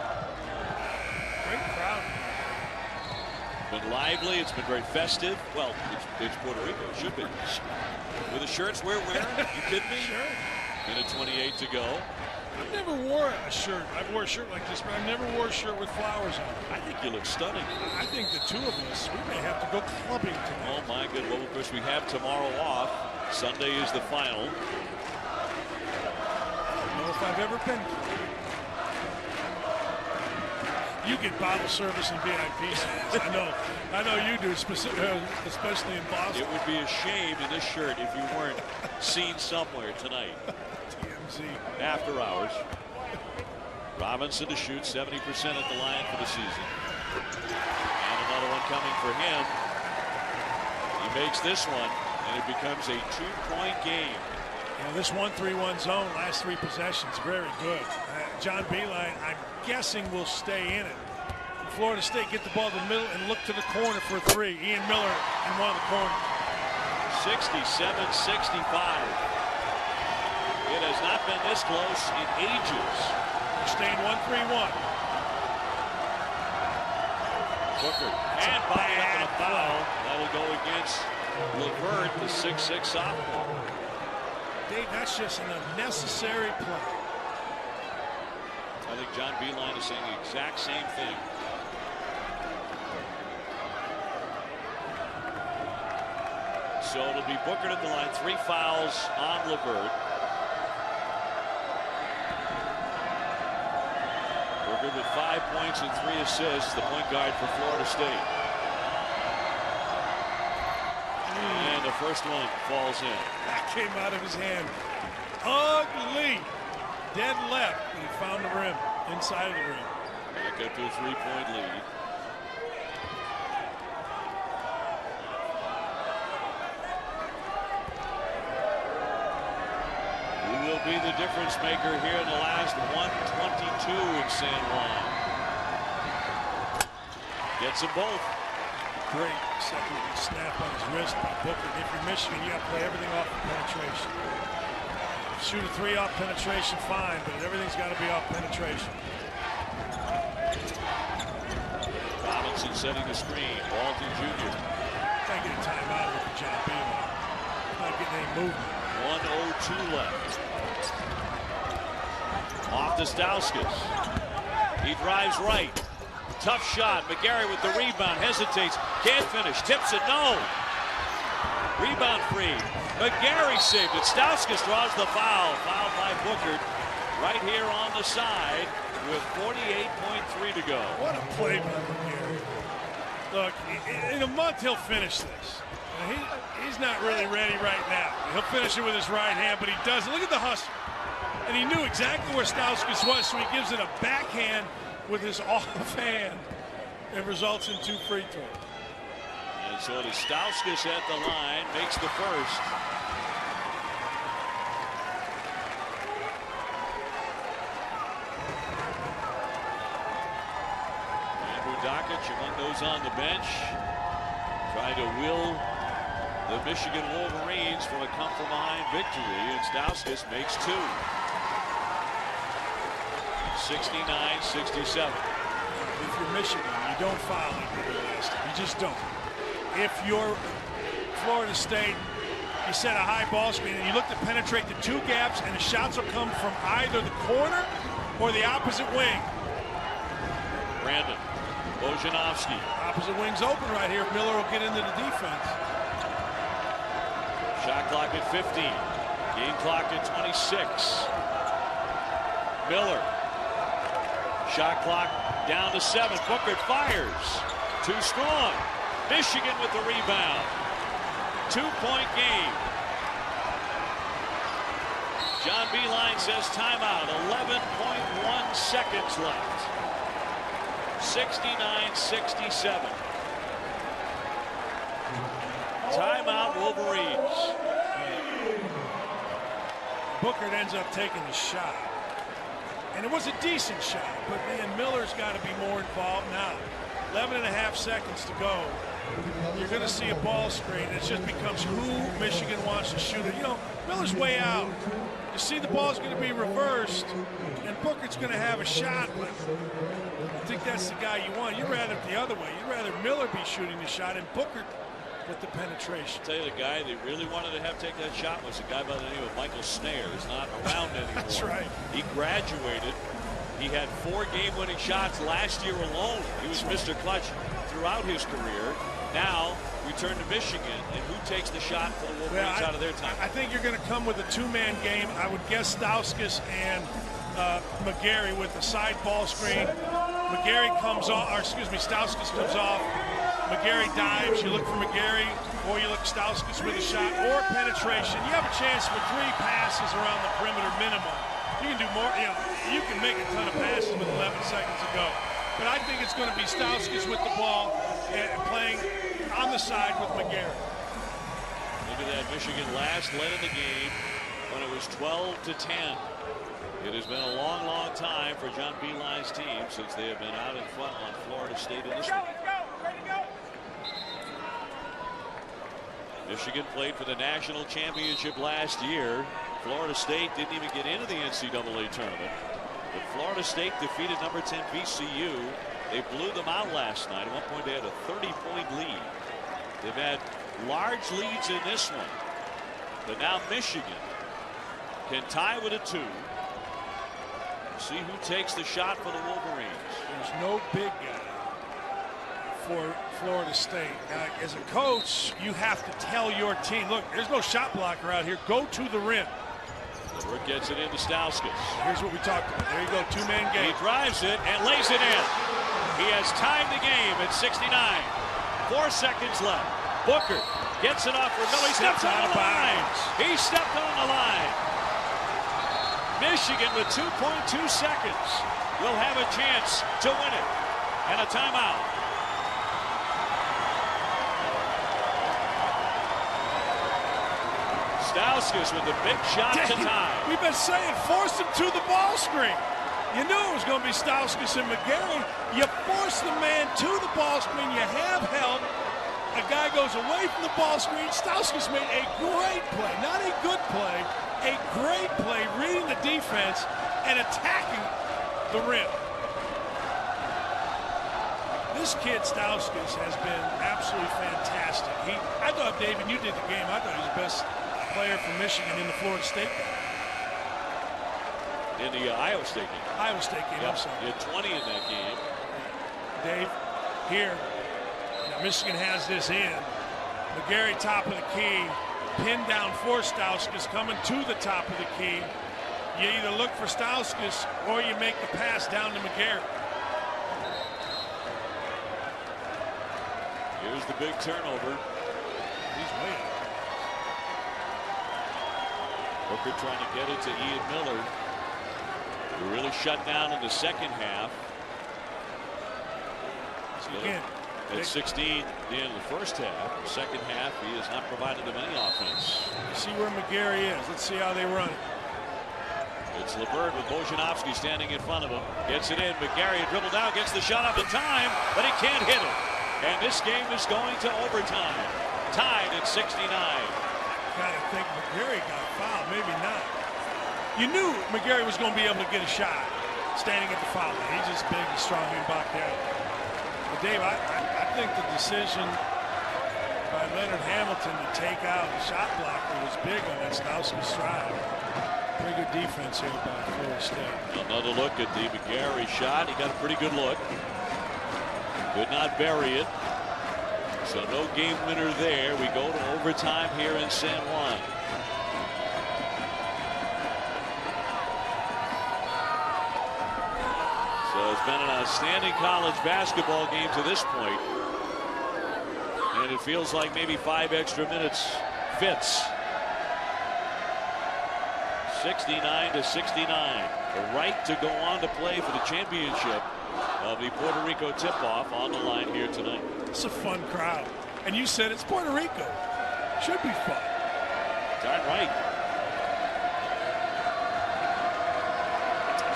Great crowd. It's been lively. It's been very festive. Well, it's Puerto Rico. It should be. With the shirts we're wearing, you kidding me? Sure. Minute 28 to go. I've never wore a shirt. I've wore a shirt like this, but I've never wore a shirt with flowers on it. I think you look stunning. I think the two of us, we may have to go clubbing tonight. Oh, my good. Well, of course, we have tomorrow off. Sunday is the final. I don't know if I've ever been. You get bottle service and VIP seats. I know you do, especially in Boston. It would be a shame in this shirt if you weren't seen somewhere tonight. TMZ. After hours. Robinson to shoot 70% at the line for the season. And another one coming for him. He makes this one, and it becomes a 2-point game. You know, this 1-3-1 zone, last 3 possessions, very good. John Beilein, I'm guessing, will stay in it. Florida State get the ball to the middle and look to the corner for a 3. Ian Miller in one of the corners. 67-65. It has not been this close in ages. They're staying 1-3-1. Booker and body up in a foul. That'll go against LeVert, the 6'6" sophomore. Dave, that's just an unnecessary play. I think John Beilein is saying the exact same thing. So it'll be Booker at the line. 3 fouls on LeVert. Booker with 5 points and 3 assists, the point guard for Florida State. And the first one falls in. That came out of his hand. Ugly. Dead left, but he found the rim, inside of the rim. Back up to a 3-point lead. Who will be the difference maker here in the last 1:22 in San Juan? Gets them both. Great second snap on his wrist by Booker. If you're Michigan, you got to play everything off of penetration. Shoot a 3 off penetration, fine, but everything's got to be off penetration. Robinson setting the screen. Walton Jr. Gotta get a timeout with John Beilein. Not getting any movement. 1:02 left. Off to Stauskas. He drives right. Tough shot. McGarry with the rebound. Hesitates. Can't finish. Tips it. No. Rebound free. McGarry saved it. Stauskas draws the foul. Foul by Booker right here on the side with 48.3 to go. What a play by McGarry. Look, in a month he'll finish this. He's not really ready right now. He'll finish it with his right hand, but he doesn't. Look at the hustle. And he knew exactly where Stauskas was, so he gives it a backhand with his offhand. It results in 2 free throws. And so it is Stauskas at the line, makes the first. Andrew Dockich among those on the bench, trying to will the Michigan Wolverines from a come-from-behind victory, and Stauskas makes 2. 69-67. If you're Michigan, you don't foul like you did last time. You just don't. If you're Florida State, you set a high ball screen and you look to penetrate the 2 gaps, and the shots will come from either the corner or the opposite wing. Brandon Bojanovsky. Opposite wing's open right here. Miller will get into the defense. Shot clock at 15. Game clock at 26. Miller. Shot clock down to 7. Booker fires. Too strong. Michigan with the rebound. 2-point game. John Beilein says timeout. 11.1 seconds left. 69-67. Timeout Wolverines. Booker ends up taking the shot. And it was a decent shot, but man, Miller's got to be more involved now. 11.5 seconds to go. You're going to see a ball screen. It just becomes who Michigan wants to shoot it. You know, Miller's way out. You see the ball's going to be reversed, and Booker's going to have a shot, but I think that's the guy you want. You'd rather the other way. You'd rather Miller be shooting the shot and Booker with the penetration. I'll tell you, the guy they really wanted to have take that shot was a guy by the name of Michael Snaer. He's not around anymore. That's right. He graduated. He had 4 game-winning shots last year alone. He was Mr. Clutch throughout his career. Now, return to Michigan, and who takes the shot for the Wolverines out of their time? I think you're going to come with a 2-man game. I would guess Stauskas and McGarry with the side ball screen. McGarry comes off, or excuse me, Stauskas comes off. McGarry dives. You look for McGarry, or you look Stauskas with a shot or penetration. You have a chance for 3 passes around the perimeter minimum. You can do more. You know, you can make a ton of passes with 11 seconds to go. But I think it's going to be Stauskas with the ball and playing on the side with McGarry. Look at that. Michigan last led in the game when it was 12-10. It has been a long, long time for John Beilein's team since they have been out in front on Florida State in this one. Michigan played for the national championship last year. Florida State didn't even get into the NCAA tournament. But Florida State defeated number 10 VCU. They blew them out last night. At one point they had a 30-point lead. They've had large leads in this one. But now Michigan can tie with a 2. See who takes the shot for the Wolverines. There's no big guy for Florida State. Now, as a coach, you have to tell your team, look, there's no shot blocker out here. Go to the rim. Levert gets it into Stauskas. Here's what we talked about. There you go, 2-man game. He drives it and lays it in. He has tied the game at 69. 4 seconds left. Booker gets it off for Miller. He stepped on the line. He stepped on the line. Michigan with 2.2 seconds will have a chance to win it. And a timeout. Stauskas with the big shot to tie. We've been saying force him to the ball screen. You knew it was going to be Stauskas and McGarry. You force the man to the ball screen. You have help. A guy goes away from the ball screen. Stauskas made a great play, not a good play, a great play, reading the defense and attacking the rim. This kid Stauskas has been absolutely fantastic. I thought, David, you did the game. I thought he was the best player from Michigan in the Florida State game. In the Iowa State game. Iowa State game, Yep. I'm sorry. He had 20 in that game. Dave, here, now Michigan has this in. McGarry top of the key, pinned down for Stauskas, coming to the top of the key. You either look for Stauskas or you make the pass down to McGarry. Here's the big turnover. He's waiting. Booker trying to get it to Ian Miller, who really shut down in the second half. Again, at 16 at the end of the first half. The second half, he has not provided them any offense. See where McGarry is. Let's see how they run it. It's Levert with Bojanovsky standing in front of him. Gets it in. McGarry dribbled down, gets the shot up in time, but he can't hit it. And this game is going to overtime. Tied at 69. Gotta think McGarry got fouled. Maybe not. You knew McGarry was going to be able to get a shot standing at the foul line. He's just big and strong and back there. But Dave, I think the decision by Leonard Hamilton to take out the shot blocker was big on that Stauskas stride. Pretty good defense here by Florida State. Another look at the McGarry shot. He got a pretty good look. Could not bury it. So no game winner there. We go to overtime here in San Juan. So it's been an outstanding college basketball game to this point. And it feels like maybe 5 extra minutes fits. 69 to 69. The right to go on to play for the championship of the Puerto Rico tip-off on the line here tonight. It's a fun crowd. And you said it's Puerto Rico. Should be fun. Darn right.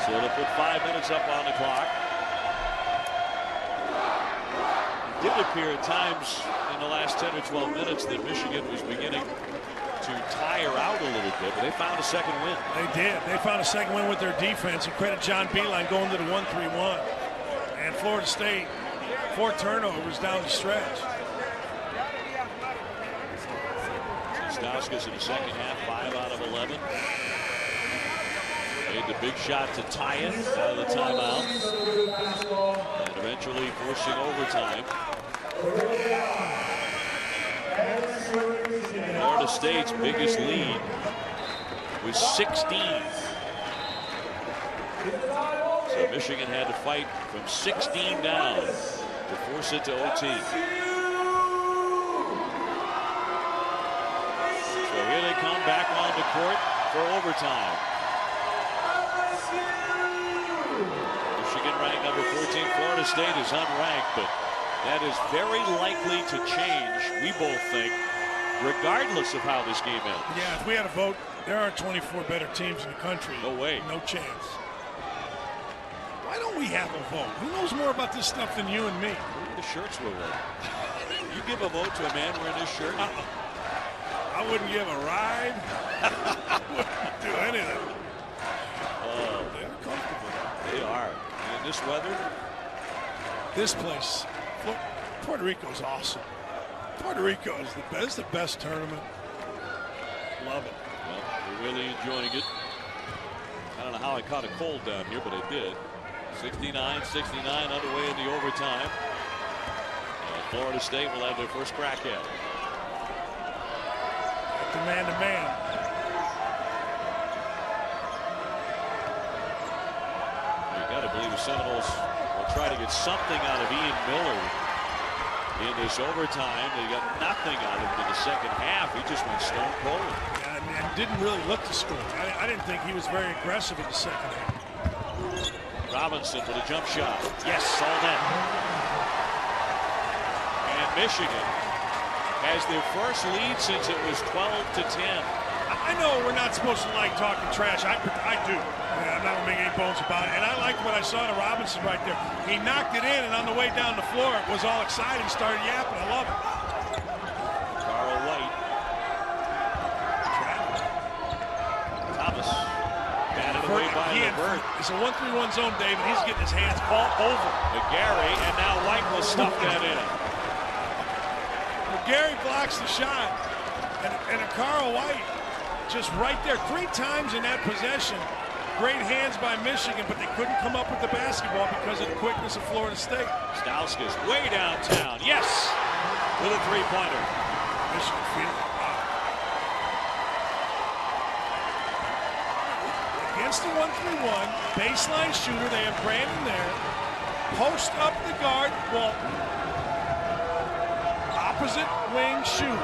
So they'll put 5 minutes up on the clock. It did appear at times in the last 10 or 12 minutes that Michigan was beginning to tire out a little bit, but they found a second win. They did. They found a second win with their defense, and credit John Beeline going to the 1-3-1. And Florida State, 4 turnovers down the stretch. Stauskas in the second half, 5 out of 11. Made the big shot to tie it out of the timeout. And eventually forcing overtime. Florida State's biggest lead was 16. So Michigan had to fight from 16 down to force it to OT. So here they come back on the court for overtime. Michigan ranked number 14. Florida State is unranked, but that is very likely to change, we both think, regardless of how this game ends. Yeah, if we had a vote, there are 24 better teams in the country. No way. No chance. Why don't we have a vote? Who knows more about this stuff than you and me? Look at the shirts we're wearing. You give a vote to a man wearing this shirt? I wouldn't give a ride. I wouldn't do anything. They're comfortable. They are. And in this weather? This place, Puerto Rico's awesome. Puerto Rico is the best tournament. Love it. Well, we're really enjoying it. I don't know how I caught a cold down here, but I did. 69-69 underway in the overtime. Florida State will have their first crack at it. Man-to-man. You got to believe the Seminoles will try to get something out of Ian Miller in this overtime. They got nothing out of him in the second half. He just went stone cold. And didn't really look to score. I didn't think he was very aggressive in the second half. Robinson with a jump shot. Yes, all net. And Michigan has their first lead since it was 12-10. I know we're not supposed to like talking trash. I do. I'm not going to make any bones about it. And I liked what I saw to Robinson right there. He knocked it in, and on the way down the floor, it was all exciting. Started yapping. I love it. Carl White. Thomas. Batted away by LeVert. It's a 1-3-1 zone, David. He's getting his hands all over. McGarry, and now White will stuff that in. McGarry blocks the shot. And a Carl White just right there 3 times in that possession. Great hands by Michigan, but they couldn't come up with the basketball because of the quickness of Florida State. Stauskas way downtown. Yes! With a three-pointer. Michigan feeling it. Wow. Against the 1-3-1, baseline shooter, they have Brandon there. Post up the guard, Walton. Opposite wing shooter.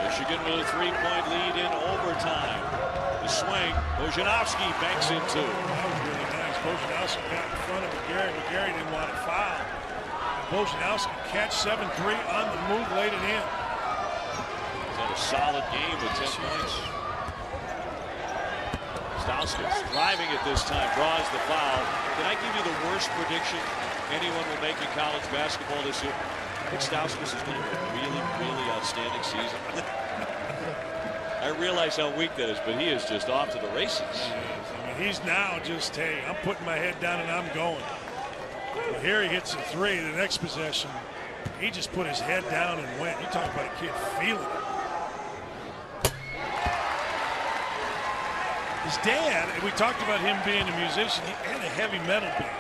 Michigan with a 3-point lead in overtime. The swing, Bojanovsky banks in 2. That was really nice. Bojanovsky got in front of McGarry. McGarry didn't want to foul. And Bojanovsky catch 7-3 on the move, laid it in. He's had a solid game with 10 points. Stauskas driving it this time, draws the foul. Can I give you the worst prediction anyone will make in college basketball this year? I think Stauskas is going to have a really, really outstanding season. I realize how weak that is, but he is just off to the races. I mean, he's now just, hey, I'm putting my head down and I'm going. But here he hits a 3. The next possession, he just put his head down and went. You talk about a kid feeling it. His dad, we talked about him being a musician, he had a heavy metal band.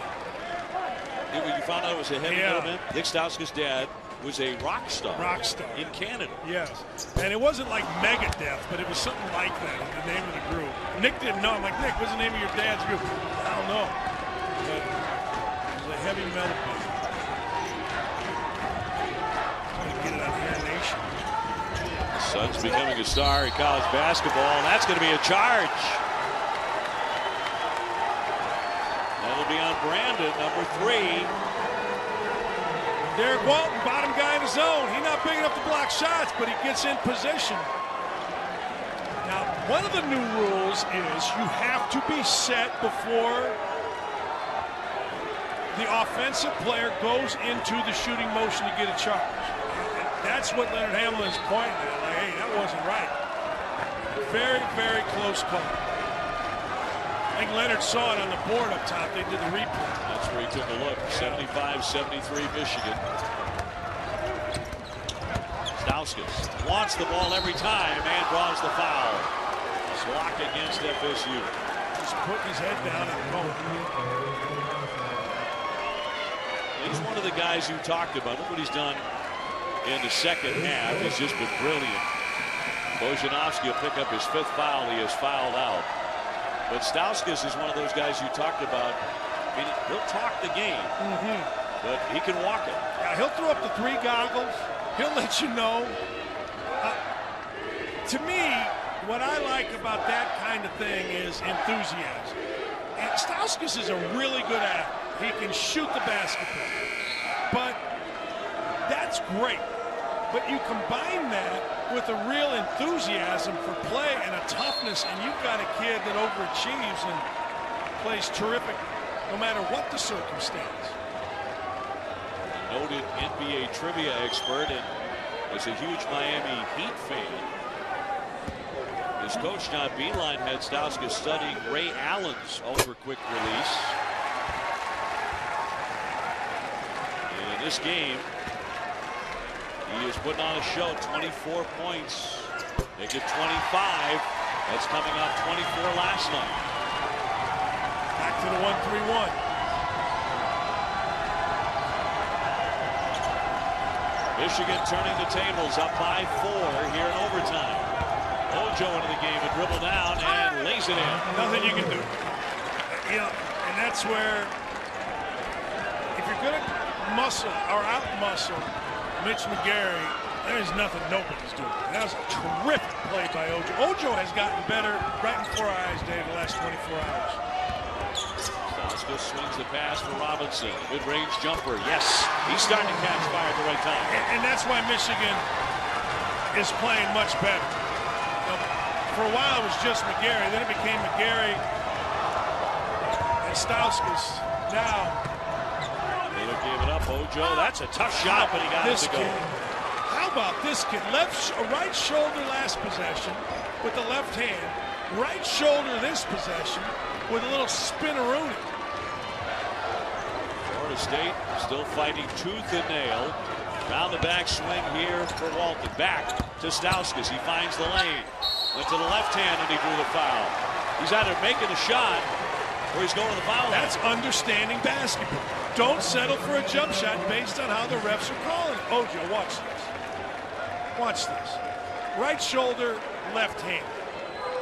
You found out it was a heavy metal band? Nick Stauskas' dad was a rock star in Canada. Yes, and it wasn't like Megadeth, but it was something like that, the name of the group. Nick didn't know. I'm like, Nick, what's the name of your dad's group? I don't know, but it was a heavy metal band. Trying to get it on Air Nation. The son's becoming a star in college basketball, and that's going to be a charge. That'll be on Brandon, number 3. Derek Walton, bottom guy in the zone. He's not big enough to block shots, but he gets in position. Now, one of the new rules is you have to be set before the offensive player goes into the shooting motion to get a charge. And that's what Leonard Hamlin's pointing at. Like, hey, that wasn't right. Very, very close call. I think Leonard saw it on the board up top. They did the replay. That's where he took a look. 75-73 Michigan. Stauskas wants the ball every time and draws the foul. Block against FSU. Just putting his head down and going. He's one of the guys you talked about. Look what he's done in the second half. He's just been brilliant. Bojanovsky will pick up his 5th foul. He has fouled out. But Stauskas is one of those guys you talked about. I mean, he'll talk the game, but he can walk it. Yeah, he'll throw up the 3 goggles. He'll let you know. To me, what I like about that kind of thing is enthusiasm. And Stauskas is a really good athlete. He can shoot the basketball. But that's great. But you combine that with a real enthusiasm for play and a toughness, and you've got a kid that overachieves and plays terrific no matter what the circumstance. A noted NBA trivia expert and is a huge Miami Heat fan. His coach, John Beeline, had Stauskas studying Ray Allen's ultra-quick release. In this game, he is putting on a show. 24 points. Make it 25. That's coming off 24 last night. Back to the 1-3-1. Michigan turning the tables, up by 4 here in overtime. Ojo into the game and dribble down and lays it in. Nothing you can do. You know, and that's where, if you're going to muscle or out-muscle Mitch McGary, there's nothing nobody's doing. That was a terrific play by Ojo. Ojo has gotten better right before our eyes, Dave, the last 24 hours. Stauskas swings the pass for Robinson. Mid-range jumper. Yes, he's starting to catch fire at the right time. And that's why Michigan is playing much better. You know, for a while, it was just McGary. Then it became McGary and Stauskas. Now, Miller gave it up. Ojo, that's a tough shot, but he got it to go. How about this kid? Right shoulder last possession with the left hand. Right shoulder this possession with a little spinneroonie. Florida State still fighting tooth and nail. Down the back swing here for Walton. Back to Stauskas. He finds the lane. Went to the left hand and he drew the foul. He's either making a shot or he's going to the foul line. That's understanding basketball. Don't settle for a jump shot based on how the refs are calling it. Ojo, watch this. Watch this. Right shoulder, left hand.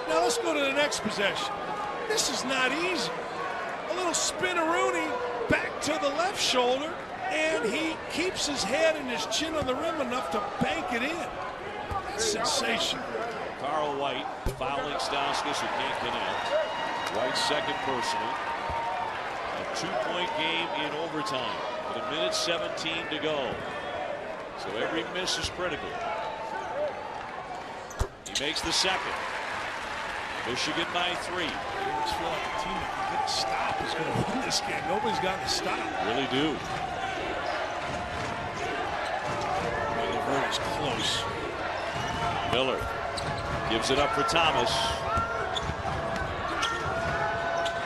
Now let's go to the next possession. This is not easy. A little spinneroonie back to the left shoulder, and he keeps his head and his chin on the rim enough to bank it in. That's sensational. Carl White fouling Stauskas, who can't connect. White's second personal. A 2-point game in overtime with 1:17 to go. So every miss is critical. He makes the second. Michigan by 3. I just feel like a team that can get a stop is going to win this game. Nobody's got to stop. Really do. LeVert is close. Miller gives it up for Thomas.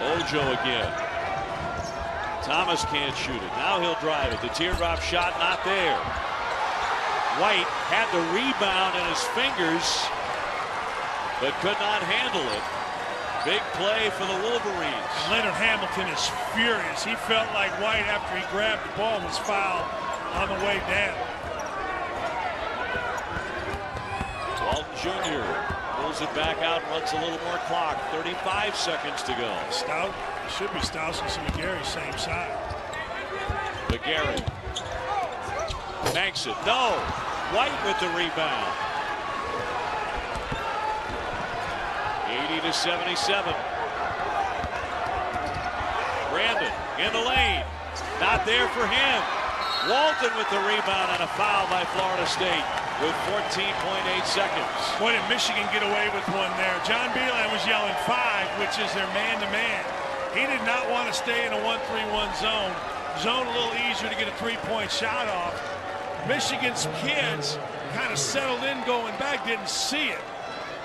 Ojo again. Thomas can't shoot it. Now he'll drive it. The teardrop shot not there. White had the rebound in his fingers, but could not handle it. Big play for the Wolverines. Leonard Hamilton is furious. He felt like White, after he grabbed the ball, was fouled on the way down. Walton Jr. pulls it back out, runs a little more clock. 35 seconds to go. Should be Stauskas and McGary, same side. McGary banks it. No. White with the rebound. 80-77. Brandon in the lane. Not there for him. Walton with the rebound and a foul by Florida State with 14.8 seconds. Boy, did Michigan get away with one there. John Beeline was yelling 5, which is their man-to-man. He did not want to stay in a 1-3-1 zone. Zone a little easier to get a 3-point shot off. Michigan's kids kind of settled in going back, didn't see it.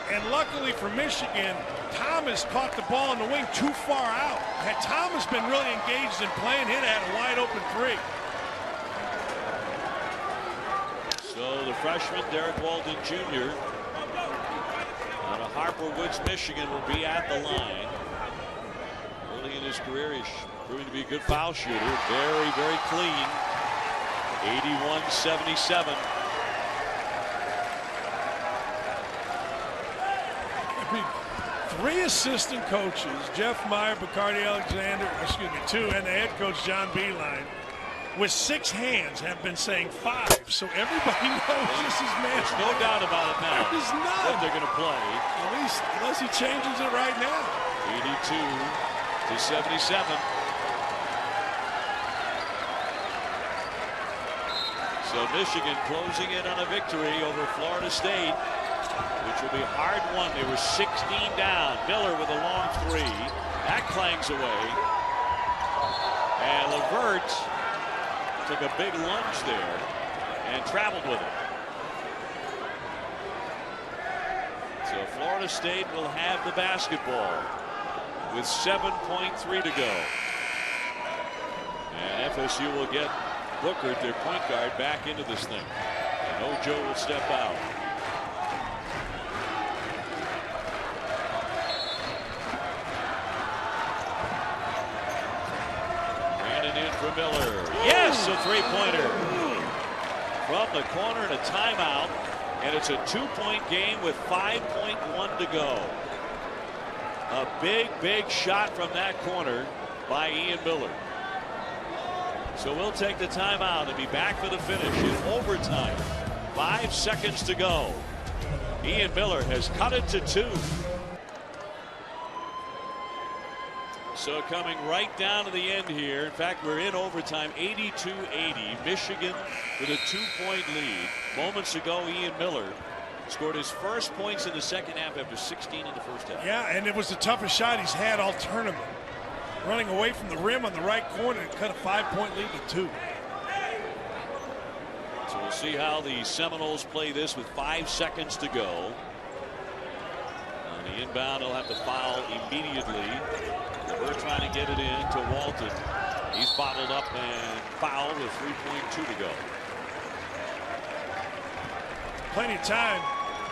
And luckily for Michigan, Thomas caught the ball in the wing too far out. Had Thomas been really engaged in playing, he'd had a wide open 3. So the freshman, Derek Walton Jr. out of Harper Woods, Michigan, will be at the line. Early in his career, he's proving to be a good foul shooter. Very, very clean. 81-77. I mean, 3 assistant coaches, Jeff Meyer, Bacardi Alexander, excuse me, 2, and the head coach, John Beeline, with 6 hands have been saying 5. So everybody knows this is man. There's no doubt about it now. There's none. What they're going to play. At least, unless he changes it right now. 82-77. So Michigan closing in on a victory over Florida State, which will be hard won. They were 16 down. Miller with a long 3. That clangs away. And LeVert took a big lunge there and traveled with it. So Florida State will have the basketball with 7.3 to go. And FSU will get Booker, their point guard, back into this thing. And Ojo will step out. Brandon in for Miller. Yes, a three-pointer. From the corner and a timeout. And it's a 2-point game with 5.1 to go. A big shot from that corner by Ian Miller. So we'll take the timeout and be back for the finish in overtime. 5 seconds to go. Ian Miller has cut it to 2. So coming right down to the end here. In fact, we're in overtime, 82-80. Michigan with a 2-point lead. Moments ago, Ian Miller scored his first points in the second half after 16 in the first half. Yeah, and it was the toughest shot he's had all tournament. Running away from the rim on the right corner and cut a 5-point lead to 2. So we'll see how the Seminoles play this with 5 seconds to go. On the inbound, he'll have to foul immediately. We're trying to get it in to Walton. He's bottled up and fouled with 3.2 to go. Plenty of time.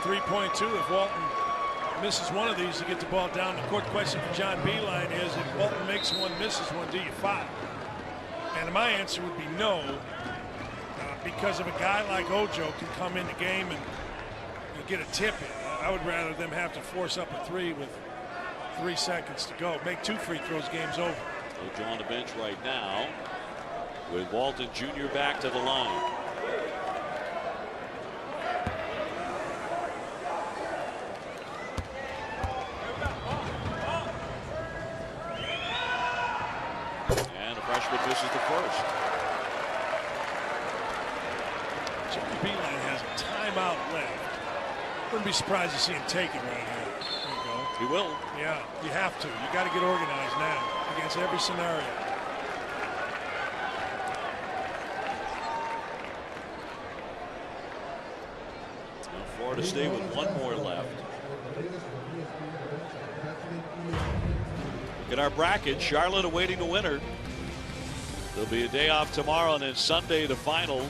3.2 if Walton misses one of these to get the ball down. The court question for John Beilein is, if Walton makes one, misses one, do you foul? And my answer would be no, because if a guy like Ojo can come in the game and get a tip in, I would rather them have to force up a 3 with 3 seconds to go. Make 2 free throws, game's over. Ojo on the bench right now with Walton Jr. back to the line. And the freshman misses the first. John Beilein has a timeout left. Wouldn't be surprised to see him take it right here. There you go. He will. Yeah, you have to. You got to get organized now against every scenario. Now Florida State with 1 more left. Look at our bracket. Charlotte awaiting the winner. There'll be a day off tomorrow, and then Sunday the final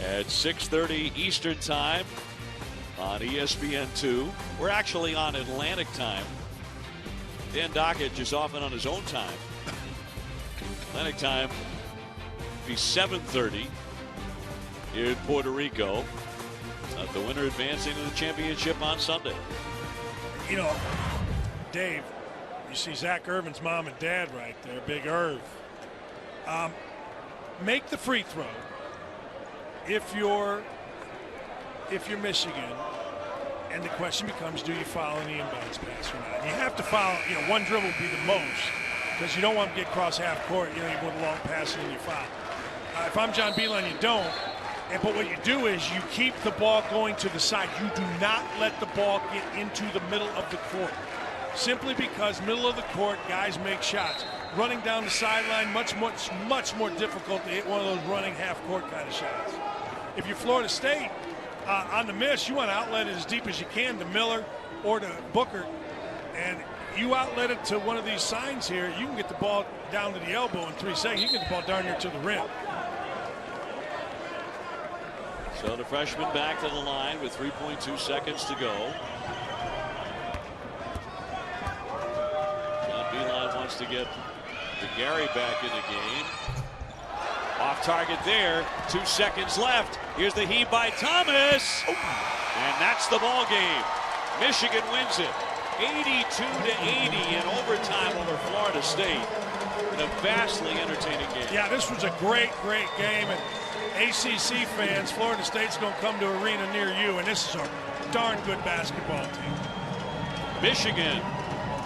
at 6:30 Eastern time on ESPN2. We're actually on Atlantic time. Dan Dockage is often on his own time. Atlantic time be 7:30 in Puerto Rico. The winner advancing to the championship on Sunday. You know, Dave, you see Zach Irvin's mom and dad right there, Big Irv. Make the free throw if you're Michigan, and the question becomes, do you foul an inbounds pass or not? You have to foul. You know, one dribble would be the most, because you don't want to get cross half court. You know, you go the long pass and then you foul. If I'm John Beilein, you don't. But what you do is you keep the ball going to the side. You do not let the ball get into the middle of the court. Simply because middle of the court, guys make shots. Running down the sideline, much more difficult to hit one of those running half-court kind of shots. If you're Florida State, on the miss, you want to outlet it as deep as you can to Miller or to Booker. And you outlet it to one of these signs here, you can get the ball down to the elbow in 3 seconds. You can get the ball darn near to the rim. So the freshman back to the line with 3.2 seconds to go. John Beilein wants to get Gary back in the game. Off target there. 2 seconds left. Here's the heave by Thomas. And that's the ball game. Michigan wins it 82-80 in overtime over Florida State. In a vastly entertaining game. Yeah, this was a great game. And ACC fans, Florida State's going to come to an arena near you, and this is a darn good basketball team. Michigan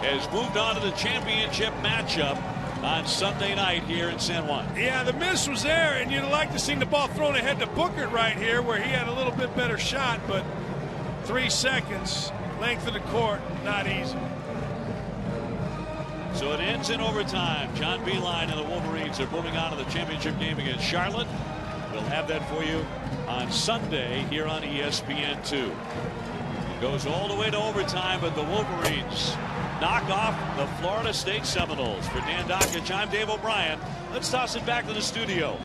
has moved on to the championship matchup on Sunday night here in San Juan. Yeah, the miss was there, and you'd like to see the ball thrown ahead to Booker right here, where he had a little bit better shot, but 3 seconds, length of the court, not easy. So it ends in overtime. John Beilein and the Wolverines are moving on to the championship game against Charlotte. We'll have that for you on Sunday here on ESPN2. It goes all the way to overtime, but the Wolverines knock off the Florida State Seminoles. For Dan Dockage, I'm Dave O'Brien. Let's toss it back to the studio.